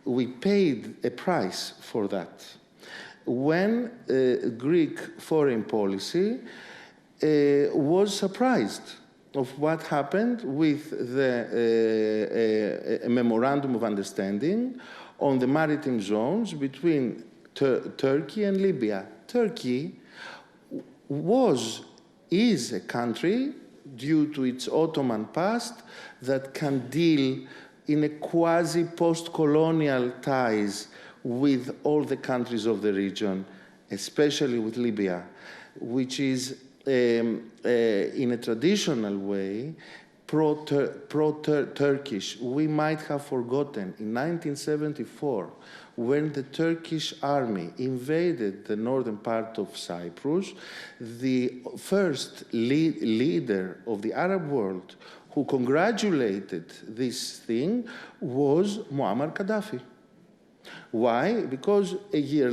We paid a price for that. When Greek foreign policy was surprised of what happened with the memorandum of understanding on the maritime zones between Turkey and Libya. Turkey is a country, due to its Ottoman past, that can deal in a quasi-post-colonial ties with all the countries of the region, especially with Libya, which is, in a traditional way, pro-Turkish. We might have forgotten, in 1974, when the Turkish army invaded the northern part of Cyprus, the first leader of the Arab world who congratulated this thing was Muammar Gaddafi. Why? Because a year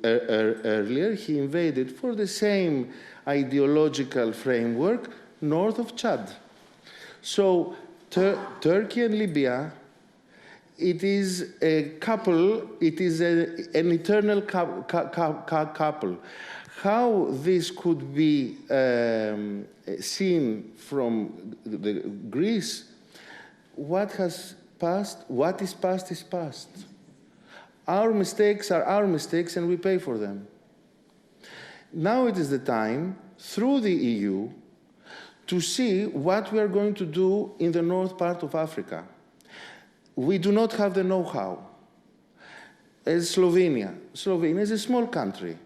earlier he invaded, for the same ideological framework, north of Chad. So Turkey and Libya, it is a couple, it is an eternal couple. How this could be seen from Greece, what is past is past. Our mistakes are our mistakes and we pay for them. Now it is the time, through the EU, to see what we are going to do in the north part of Africa. We do not have the know-how. As Slovenia is a small country,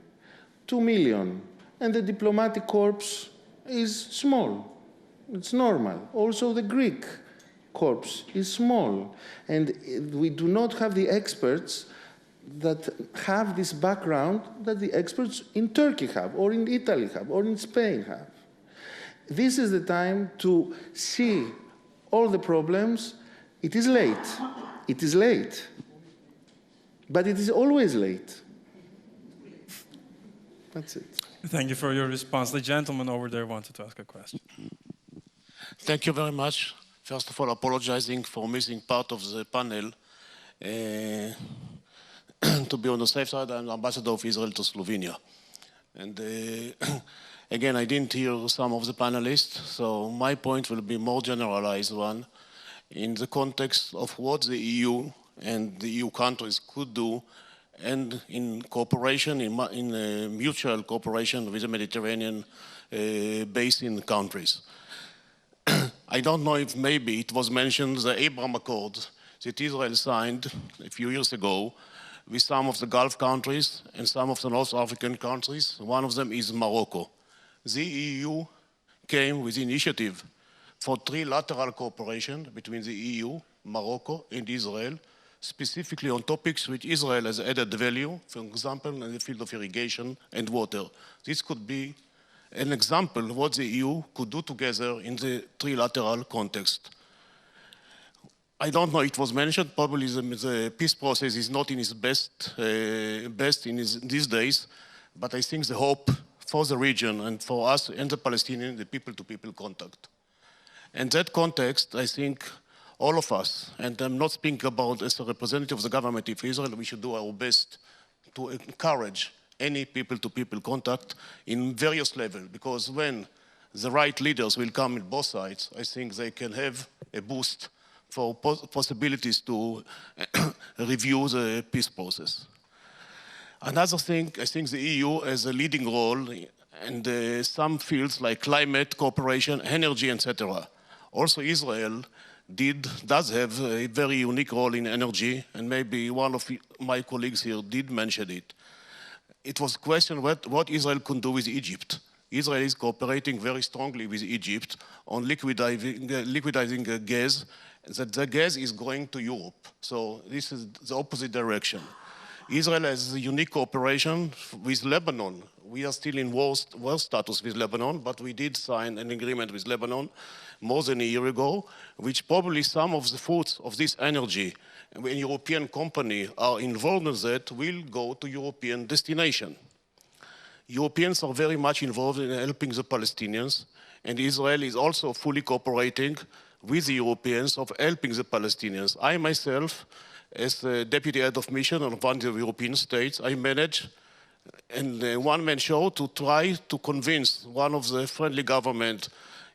2 million, and the diplomatic corps is small. It's normal. Also the Greek corps is small. And we do not have the experts that have this background that the experts in Turkey have, or in Italy have, or in Spain have. This is the time to see all the problems. It is late. It is late. But it is always late. That's it. Thank you for your response. The gentleman over there wanted to ask a question. Thank you very much. First of all, apologizing for missing part of the panel. To be on the safe side, I'm the ambassador of Israel to Slovenia. And again, I didn't hear some of the panelists, so my point will be more generalized one in the context of what the EU and the EU countries could do, and in cooperation, in mutual cooperation with the Mediterranean basin countries. I don't know if maybe it was mentioned the Abraham Accords that Israel signed a few years ago with some of the Gulf countries and some of the North African countries. One of them is Morocco. The EU came with initiative for trilateral cooperation between the EU, Morocco, and Israel, specifically on topics which Israel has added value, for example, in the field of irrigation and water. This could be an example of what the EU could do together in the trilateral context. I don't know, it was mentioned, probably the peace process is not in its best in these days, but I think the hope for the region and for us and the Palestinians, the people-to-people contact. In that context, I think all of us, and I'm not speaking about as a representative of the government of Israel, we should do our best to encourage any people-to-people contact in various levels, because when the right leaders will come in both sides, I think they can have a boost for possibilities to review the peace process. Another thing, I think the EU has a leading role in some fields like climate, cooperation, energy, etc. Also Israel does have a very unique role in energy, and maybe one of my colleagues here did mention it. It was a question what Israel could do with Egypt. Israel is cooperating very strongly with Egypt on liquidizing gas, that the gas is going to Europe. So this is the opposite direction. Israel has a unique cooperation with Lebanon. We are still in war status with Lebanon, but we did sign an agreement with Lebanon more than a year ago, which probably some of the fruits of this energy, when European companies are involved in that, will go to European destination. Europeans are very much involved in helping the Palestinians, and Israel is also fully cooperating with the Europeans of helping the Palestinians. I myself, as the deputy head of mission of one of the European states, I manage a one-man show to try to convince one of the friendly government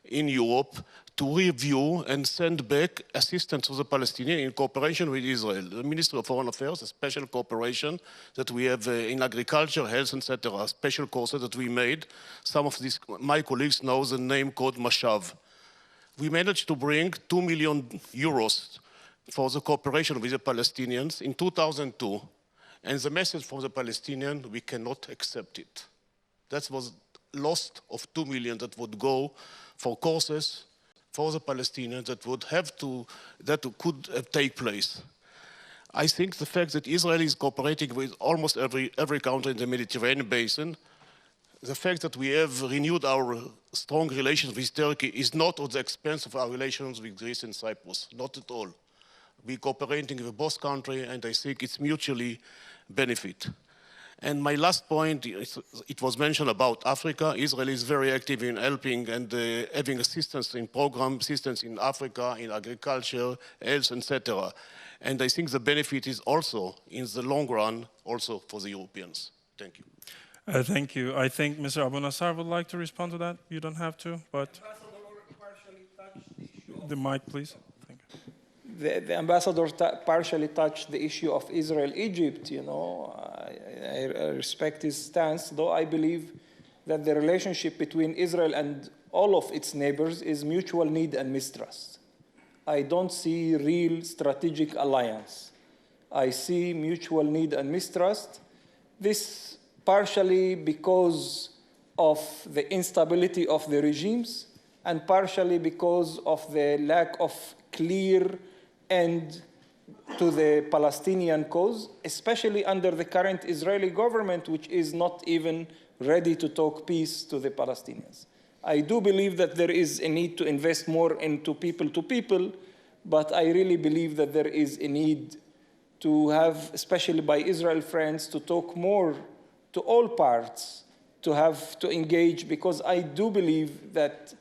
in Europe to review and send back assistance to the Palestinians in cooperation with Israel. The Ministry of Foreign Affairs, a special cooperation that we have in agriculture, health, etc., special courses that we made. Some of these, my colleagues know the name called Mashav. We managed to bring 2 million euros for the cooperation with the Palestinians in 2002. And the message from the Palestinians, we cannot accept it. That was lost of 2 million that would go for courses for the Palestinians that could take place. I think the fact that Israel is cooperating with almost every country in the Mediterranean basin, the fact that we have renewed our strong relations with Turkey is not at the expense of our relations with Greece and Cyprus, not at all. We're cooperating with both countries, and I think it's mutually benefit. And my last point, it was mentioned about Africa. Israel is very active in helping and having assistance in assistance in Africa, in agriculture, health, etc. And I think the benefit is also, in the long run, also for the Europeans. Thank you. Thank you. I think Mr. Abunassar would like to respond to that. You don't have to, but the mic, please. Thank you. The ambassador partially touched the issue of Israel-Egypt. You know, I respect his stance, though I believe that the relationship between Israel and all of its neighbors is mutual need and mistrust. I don't see real strategic alliance. I see mutual need and mistrust. This partially because of the instability of the regimes and partially because of the lack of clear end to the Palestinian cause, especially under the current Israeli government, which is not even ready to talk peace to the Palestinians. I do believe that there is a need to invest more into people-to-people, but I really believe that there is a need to have, especially by Israel friends, to talk more to all parts, to engage, because I do believe that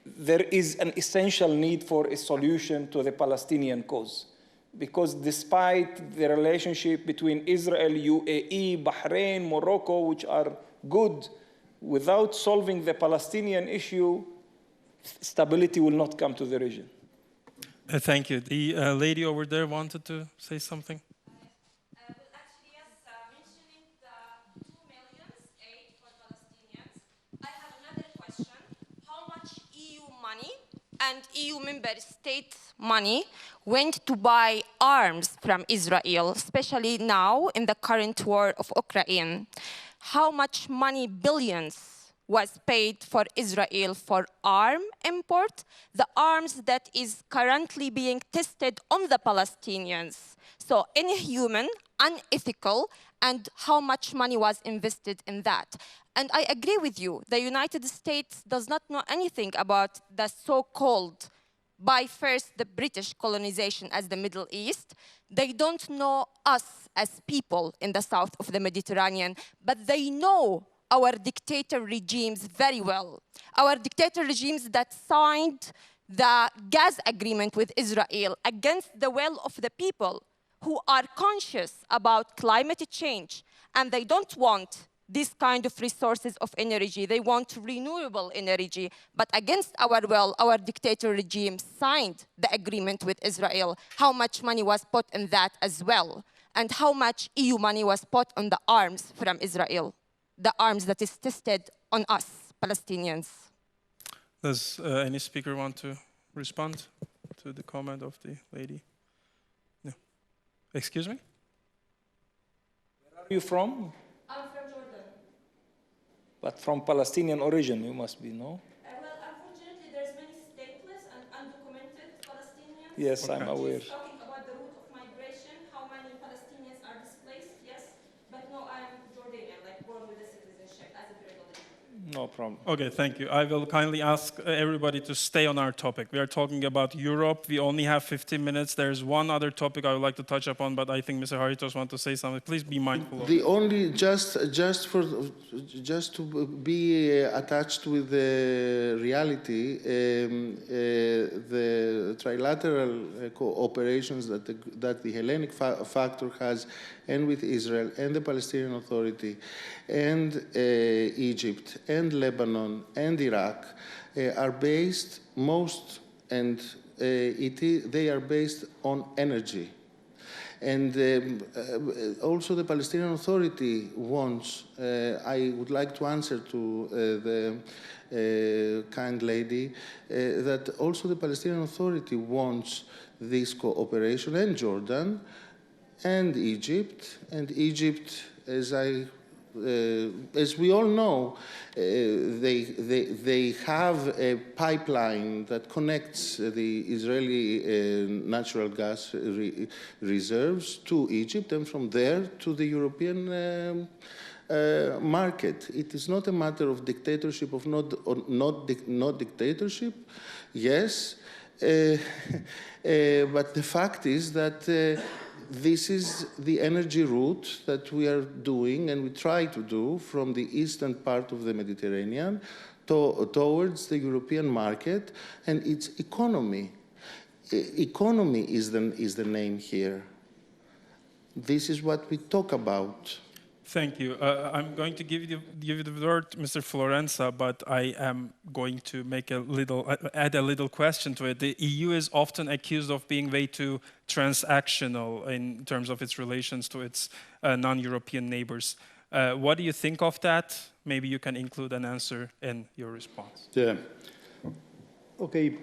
there is an essential need for a solution to the Palestinian cause. Because despite the relationship between Israel, UAE, Bahrain, Morocco, which are good, without solving the Palestinian issue, stability will not come to the region. Thank you. The lady over there wanted to say something. Actually, yes, mentioning the 2 million aid for Palestinians, I have another question. How much EU money and EU member state money went to buy arms from Israel, especially now in the current war of Ukraine? How much money, billions, was paid for Israel for arm import, the arms that is currently being tested on the Palestinians. So inhuman, unethical, and how much money was invested in that. And I agree with you, the United States does not know anything about the so-called, by first the British colonization as the Middle East. They don't know us as people in the south of the Mediterranean, but they know our dictator regimes very well. Our dictator regimes that signed the gas agreement with Israel against the will of the people who are conscious about climate change, and they don't want this kind of resources of energy. They want renewable energy, but against our will, our dictator regime signed the agreement with Israel. How much money was put in that as well? And how much EU money was put on the arms from Israel? The arms that is tested on us, Palestinians. Does any speaker want to respond to the comment of the lady? No. Excuse me? Where are you from? I'm from Jordan. But from Palestinian origin, you must be, no? Well, unfortunately, there's many stateless and undocumented Palestinians. Yes, I'm aware. Talking about the route of migration, how many Palestinians are displaced, yes. But no, I'm Jordanian, like born with a citizenship as a privilege. No problem. Okay, thank you. I will kindly ask everybody to stay on our topic. We are talking about Europe. We only have 15 minutes. There's one other topic I would like to touch upon, but I think Mr. Haritos wants to say something. Please be mindful of The only, just to be attached with the reality, the trilateral cooperations that the Hellenic factor has, and with Israel and the Palestinian Authority and Egypt and Lebanon and Iraq are based they are based on energy. And also the Palestinian Authority wants, I would like to answer to the kind lady, that also the Palestinian Authority wants this cooperation, and Jordan and Egypt, as we all know, they have a pipeline that connects the Israeli natural gas reserves to Egypt, and from there to the European market. It is not a matter of dictatorship or not dictatorship, yes, but the fact is that this is the energy route that we are doing, and we try to do, from the eastern part of the Mediterranean towards the European market and its economy. Economy is the name here. This is what we talk about. Thank you. I'm going to give you the word, Mr. Florensa, but I am going to add a little question to it. The EU is often accused of being way too transactional in terms of its relations to its non-European neighbors. What do you think of that? Maybe you can include an answer in your response. Yeah. Okay.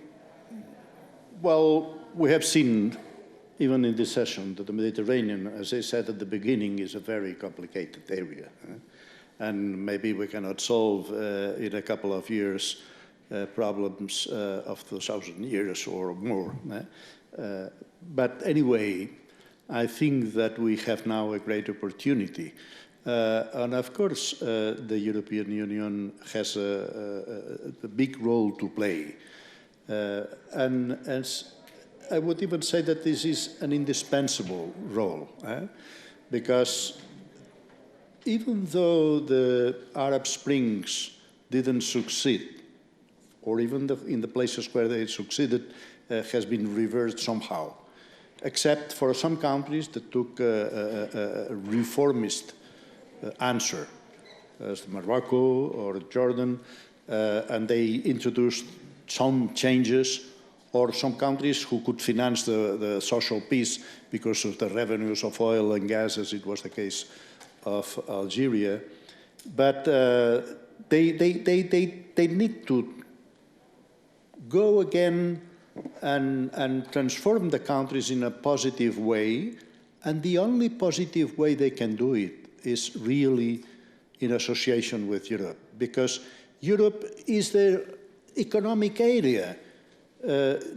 Well, we have seen, even in this session, that the Mediterranean, as I said at the beginning, is a very complicated area. And maybe we cannot solve in a couple of years problems of 2,000 years or more. But anyway, I think that we have now a great opportunity. And of course, the European Union has a big role to play. And as I would even say that this is an indispensable role, because even though the Arab Springs didn't succeed, or even in the places where they succeeded has been reversed somehow, except for some countries that took a reformist answer, as Morocco or Jordan, and they introduced some changes, or some countries who could finance the social peace because of the revenues of oil and gas, as it was the case of Algeria. But they need to go again and transform the countries in a positive way, and the only positive way they can do it is really in association with Europe, because Europe is their economic area,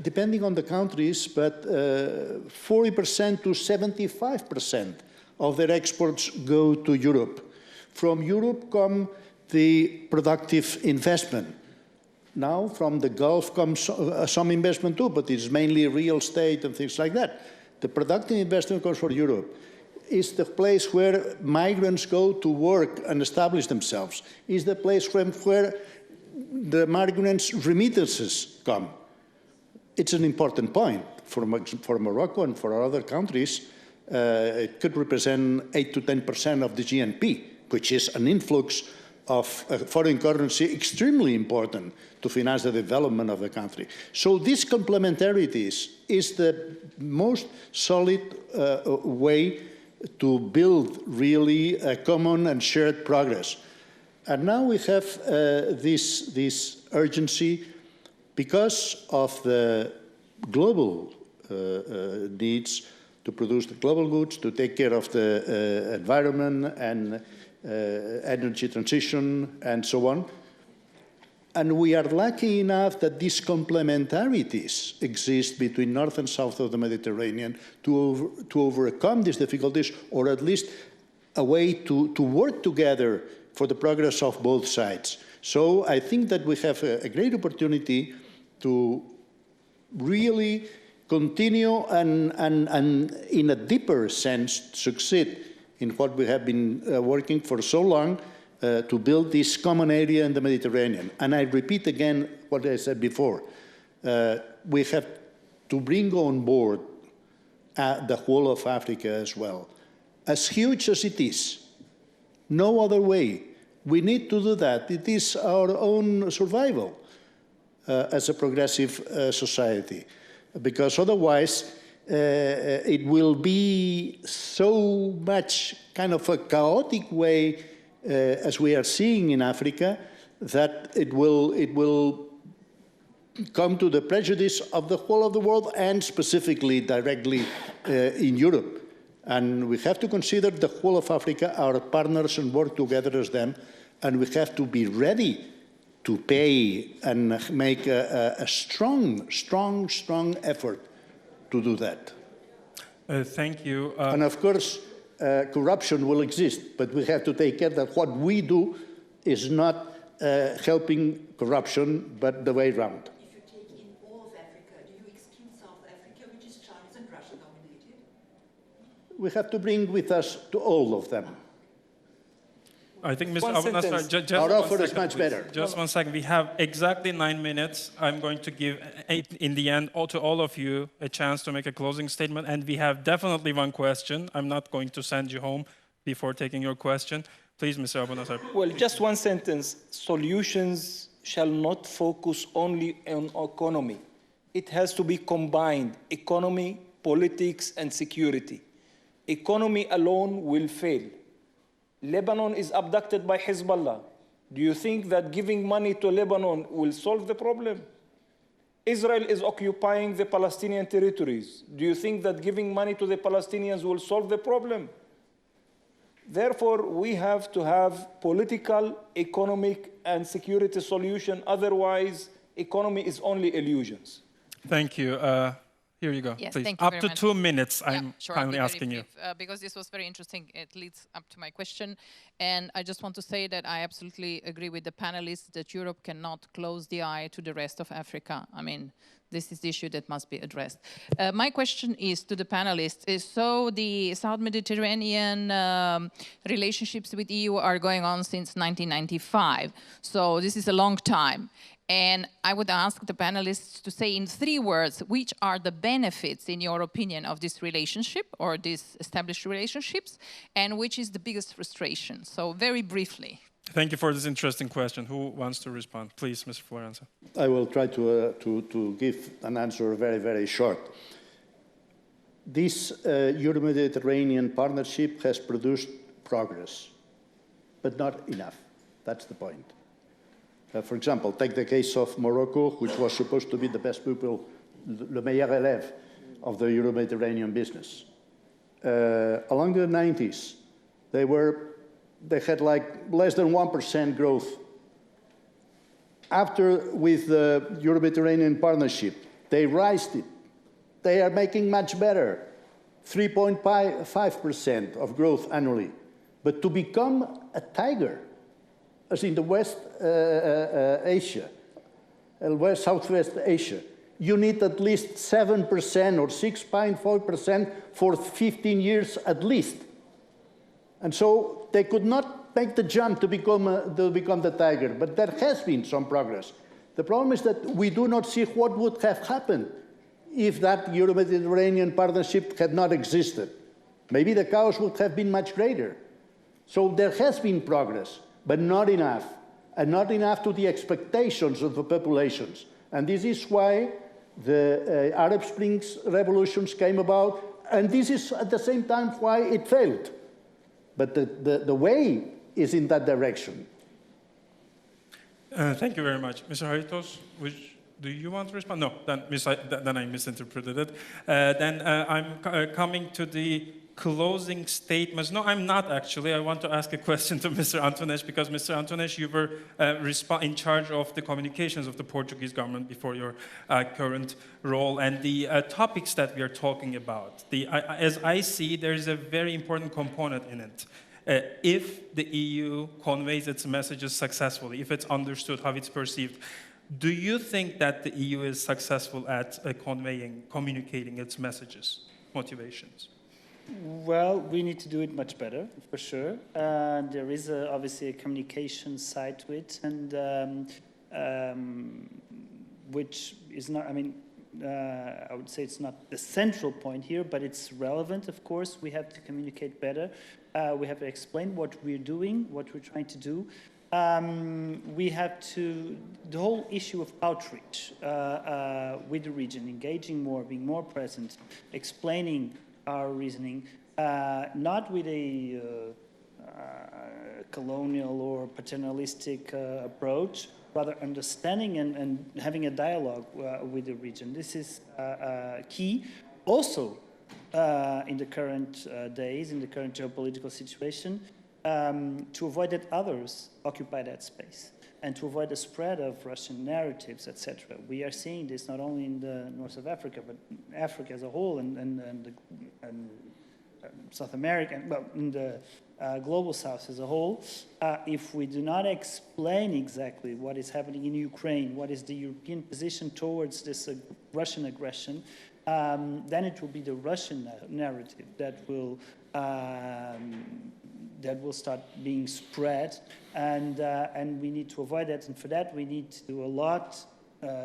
depending on the countries, but 40% to 75% of their exports go to Europe. From Europe come the productive investment. Now, from the Gulf comes some investment too, but it's mainly real estate and things like that. The productive investment comes from Europe. It's the place where migrants go to work and establish themselves. It's the place where the migrants' remittances come. It's an important point for Morocco and for other countries. It could represent 8 to 10% of the GNP, which is an influx of foreign currency extremely important to finance the development of the country. So these complementarities is the most solid way to build really a common and shared progress. And now we have this urgency because of the global needs to produce the global goods, to take care of the environment and energy transition and so on. And we are lucky enough that these complementarities exist between north and south of the Mediterranean to overcome these difficulties, or at least a way to work together for the progress of both sides. So I think that we have a great opportunity to really continue and in a deeper sense succeed in what we have been working for so long to build this common area in the Mediterranean. And I repeat again what I said before. We have to bring on board the whole of Africa as well. As huge as it is, no other way. We need to do that. It is our own survival as a progressive society, because otherwise it will be so much kind of a chaotic way as we are seeing in Africa, that it will come to the prejudice of the whole of the world and specifically directly in Europe. And we have to consider the whole of Africa our partners and work together as them, and we have to be ready to pay and make a strong effort to do that. Thank you. And of course, corruption will exist, but we have to take care that what we do is not helping corruption, but the way around. If you take in all of Africa, do you exclude South Africa, which is Chinese and Russia dominated? We have to bring with us to all of them. I think, Mr. Abunassar, just our offer second, is much please. better. Just 1 second. We have exactly 9 minutes. I'm going to give, in the end, to all of you a chance to make a closing statement. And we have definitely one question. I'm not going to send you home before taking your question. Please, Mr. Abunassar. Well, just one sentence. Solutions shall not focus only on economy. It has to be combined. Economy, politics, and security. Economy alone will fail. Lebanon is abducted by Hezbollah. Do you think that giving money to Lebanon will solve the problem? Israel is occupying the Palestinian territories. Do you think that giving money to the Palestinians will solve the problem? Therefore, we have to have political, economic, and security solution. Otherwise, economy is only illusions. Thank you. Here you go. Yes, please. thank you Up very to much. 2 minutes, Yeah, I'm sure, kindly I'll be asking very you. brief, because this was very interesting. It leads up to my question. And I just want to say that I absolutely agree with the panelists that Europe cannot close the eye to the rest of Africa. I mean, this is the issue that must be addressed. My question is to the panelists. So the South Mediterranean relationships with EU are going on since 1995. So this is a long time. And I would ask the panelists to say in 3 words, which are the benefits, in your opinion, of this relationship or these established relationships, and which is the biggest frustration? So very briefly. Thank you for this interesting question. Who wants to respond? Please, Mr. Florensa. I will try to give an answer very, very short. This Euro-Mediterranean partnership has produced progress, but not enough. That's the point. For example, take the case of Morocco, which was supposed to be the best pupil, le meilleur élève of the Euro-Mediterranean business. Along the 90s, they had like less than 1% growth After, with the Euro-Mediterranean Partnership, they raised it. They are making much better, 3.5% of growth annually. But to become a tiger, as in the West Asia, Southwest Asia, you need at least 7% or 6.4% for 15 years at least. And so they could not make the jump to become the tiger, but there has been some progress. The problem is that we do not see what would have happened if that Euro-Mediterranean partnership had not existed. Maybe the chaos would have been much greater. So there has been progress, but not enough, and not enough to the expectations of the populations. And this is why the Arab Springs revolutions came about, and this is at the same time why it failed. But the way is in that direction. Thank you very much. Mr. Haritos, do you want to respond? No, then I misinterpreted it. Then I'm coming to the closing statements. No, I'm not actually. I want to ask a question to Mr. Antunes, because Mr. Antunes, you were in charge of the communications of the Portuguese government before your current role, and the topics that we are talking about. As I see, there is a very important component in it. If the EU conveys its messages successfully, if it's understood how it's perceived, do you think that the EU is successful at communicating its messages, motivations? Well, we need to do it much better, for sure. There is obviously a communication side to it, and which is not, I mean, I would say it's not the central point here, but it's relevant, of course. We have to communicate better. We have to explain what we're doing, what we're trying to do. We have to, the whole issue of outreach with the region, engaging more, being more present, explaining our reasoning, not with a colonial or paternalistic approach, rather understanding and having a dialogue with the region. This is key. Also, in the current days, in the current geopolitical situation, to avoid that others occupy that space and to avoid the spread of Russian narratives, etc. We are seeing this not only in the north of Africa, but Africa as a whole and South America, well, in the global south as a whole. If we do not explain exactly what is happening in Ukraine, what is the European position towards this Russian aggression, then it will be the Russian narrative that will start being spread, and we need to avoid that. And for that, we need to do a lot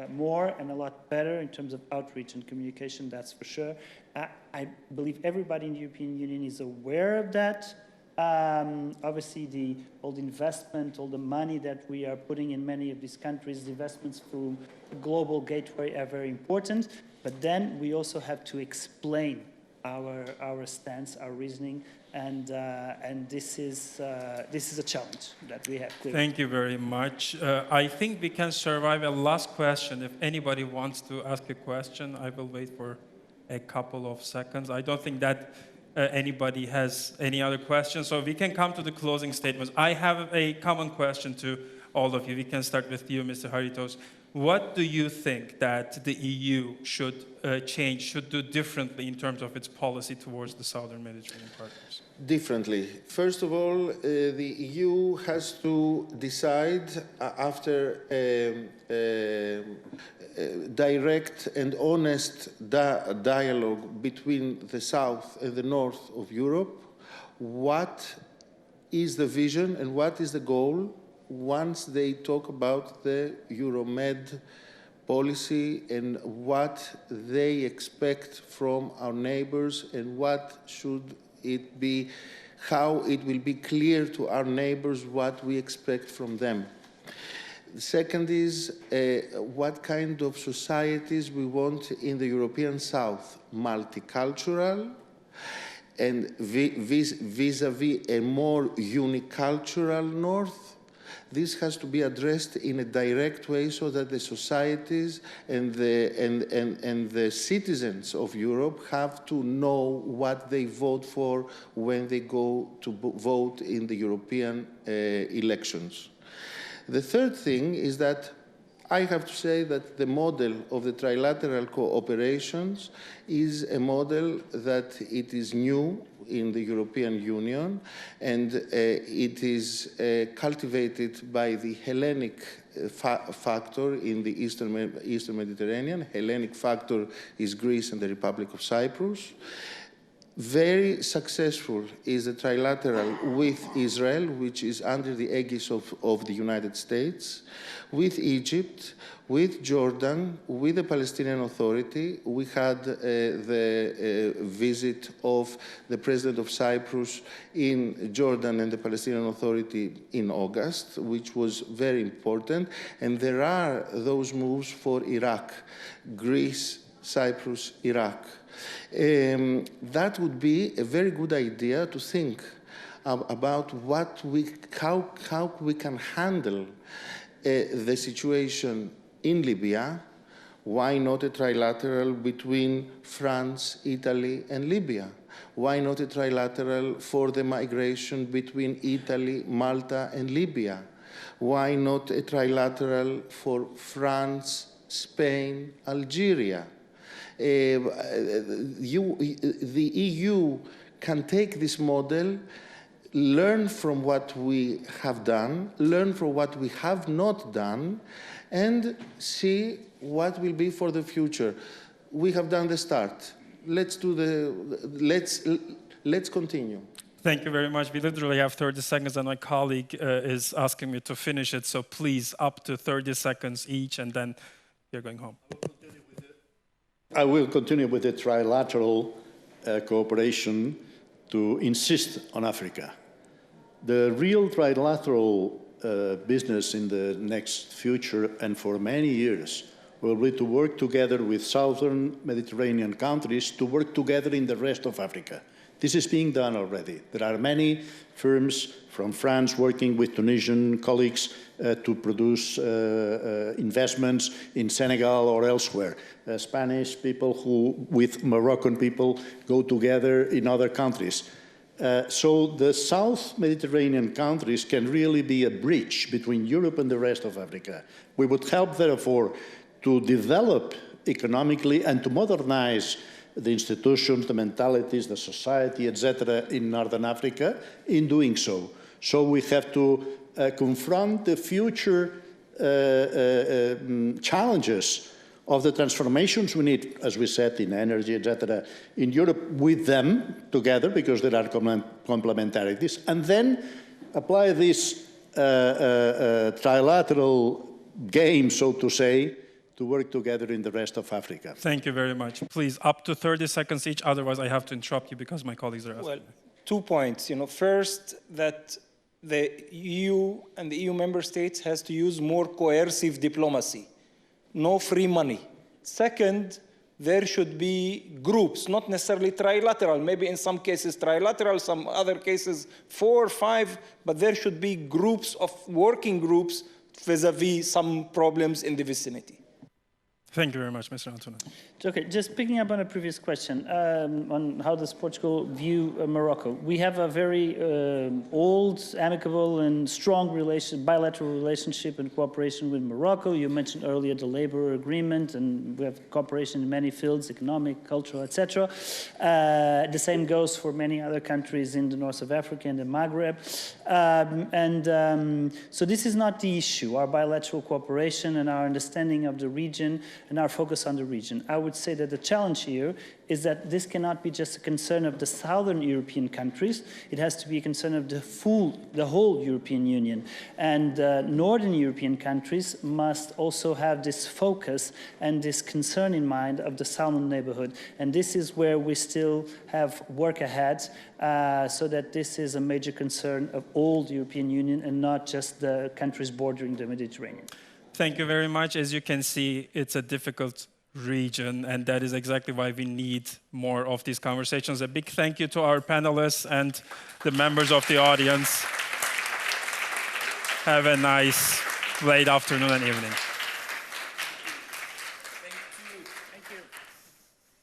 more and a lot better in terms of outreach and communication. That's for sure. I believe everybody in the European Union is aware of that. Obviously, all the investment, all the money that we are putting in many of these countries, the investments through the global gateway are very important. But then we also have to explain our stance, our reasoning, and this is a challenge that we have. Clearly. Thank you very much. I think we can survive a last question. If anybody wants to ask a question, I will wait for a couple of seconds. I don't think that anybody has any other questions, so we can come to the closing statements. I have a common question to all of you. We can start with you, Mr. Haritos. What do you think that the EU should change, should do differently in terms of its policy towards the Southern Mediterranean partners? Differently. First of all, the EU has to decide after direct and honest dialogue between the South and the North of Europe, what is the vision and what is the goal once they talk about the Euromed policy and what they expect from our neighbors and what should it be, how it will be clear to our neighbors what we expect from them. The second is what kind of societies we want in the European South, multicultural, and vis-a-vis a more unicultural North. This has to be addressed in a direct way so that the societies and the citizens of Europe have to know what they vote for when they go to vote in the European elections. The third thing is that I have to say that the model of the trilateral cooperations is a model that it is new in the European Union, and it is cultivated by the Hellenic factor in the Eastern Mediterranean. Hellenic factor is Greece and the Republic of Cyprus. Very successful is the trilateral with Israel, which is under the aegis of the United States, with Egypt, with Jordan, with the Palestinian Authority. We had the visit of the President of Cyprus in Jordan and the Palestinian Authority in August, which was very important. And there are those moves for Iraq, Greece, Cyprus, Iraq. That would be a very good idea to think about how we can handle the situation in Libya. Why not a trilateral between France, Italy, and Libya? Why not a trilateral for the migration between Italy, Malta, and Libya? Why not a trilateral for France, Spain, Algeria? The EU can take this model, learn from what we have done, learn from what we have not done, and see what will be for the future. We have done the start. Let's continue. Thank you very much. We literally have 30 seconds, and my colleague is asking me to finish it. So please, up to 30 seconds each, and then you're going home. I will continue with the trilateral cooperation to insist on Africa. The real trilateral business in the next future and for many years will be to work together with southern Mediterranean countries to work together in the rest of Africa. This is being done already. There are many firms from France working with Tunisian colleagues to produce investments in Senegal or elsewhere. Spanish people who, with Moroccan people, go together in other countries. So the South Mediterranean countries can really be a bridge between Europe and the rest of Africa. We would help, therefore, to develop economically and to modernize the institutions, the mentalities, the society, etc., in Northern Africa in doing so. So we have to confront the future challenges of the transformations we need, as we said, in energy, etc., in Europe with them together, because there are complementarities, and then apply this trilateral game, so to say, to work together in the rest of Africa. Thank you very much. Please, up to 30 seconds each, otherwise I have to interrupt you because my colleagues are asking. Well, 2 points. First, that the EU and the EU member states has to use more coercive diplomacy. No free money. Second, there should be groups, not necessarily trilateral, maybe in some cases trilateral, some other cases 4 or 5, but there should be groups of working groups vis-a-vis some problems in the vicinity. Thank you very much, Mr. Antunes. Okay, just picking up on a previous question on how does Portugal view Morocco. We have a very old, amicable, and strong bilateral relationship and cooperation with Morocco. You mentioned earlier the labor agreement, and we have cooperation in many fields, economic, cultural, etc. The same goes for many other countries in the north of Africa and the Maghreb. So this is not the issue, our bilateral cooperation and our understanding of the region and our focus on the region. I would say that the challenge here is that this cannot be just a concern of the southern European countries. It has to be a concern of the whole European Union. And northern European countries must also have this focus and this concern in mind of the southern neighborhood. And this is where we still have work ahead, so that this is a major concern of all the European Union and not just the countries bordering the Mediterranean. Thank you very much. As you can see, it's a difficult region, and that is exactly why we need more of these conversations. A big thank you to our panelists and the members of the audience. Have a nice late afternoon and evening. Thank you. Thank you.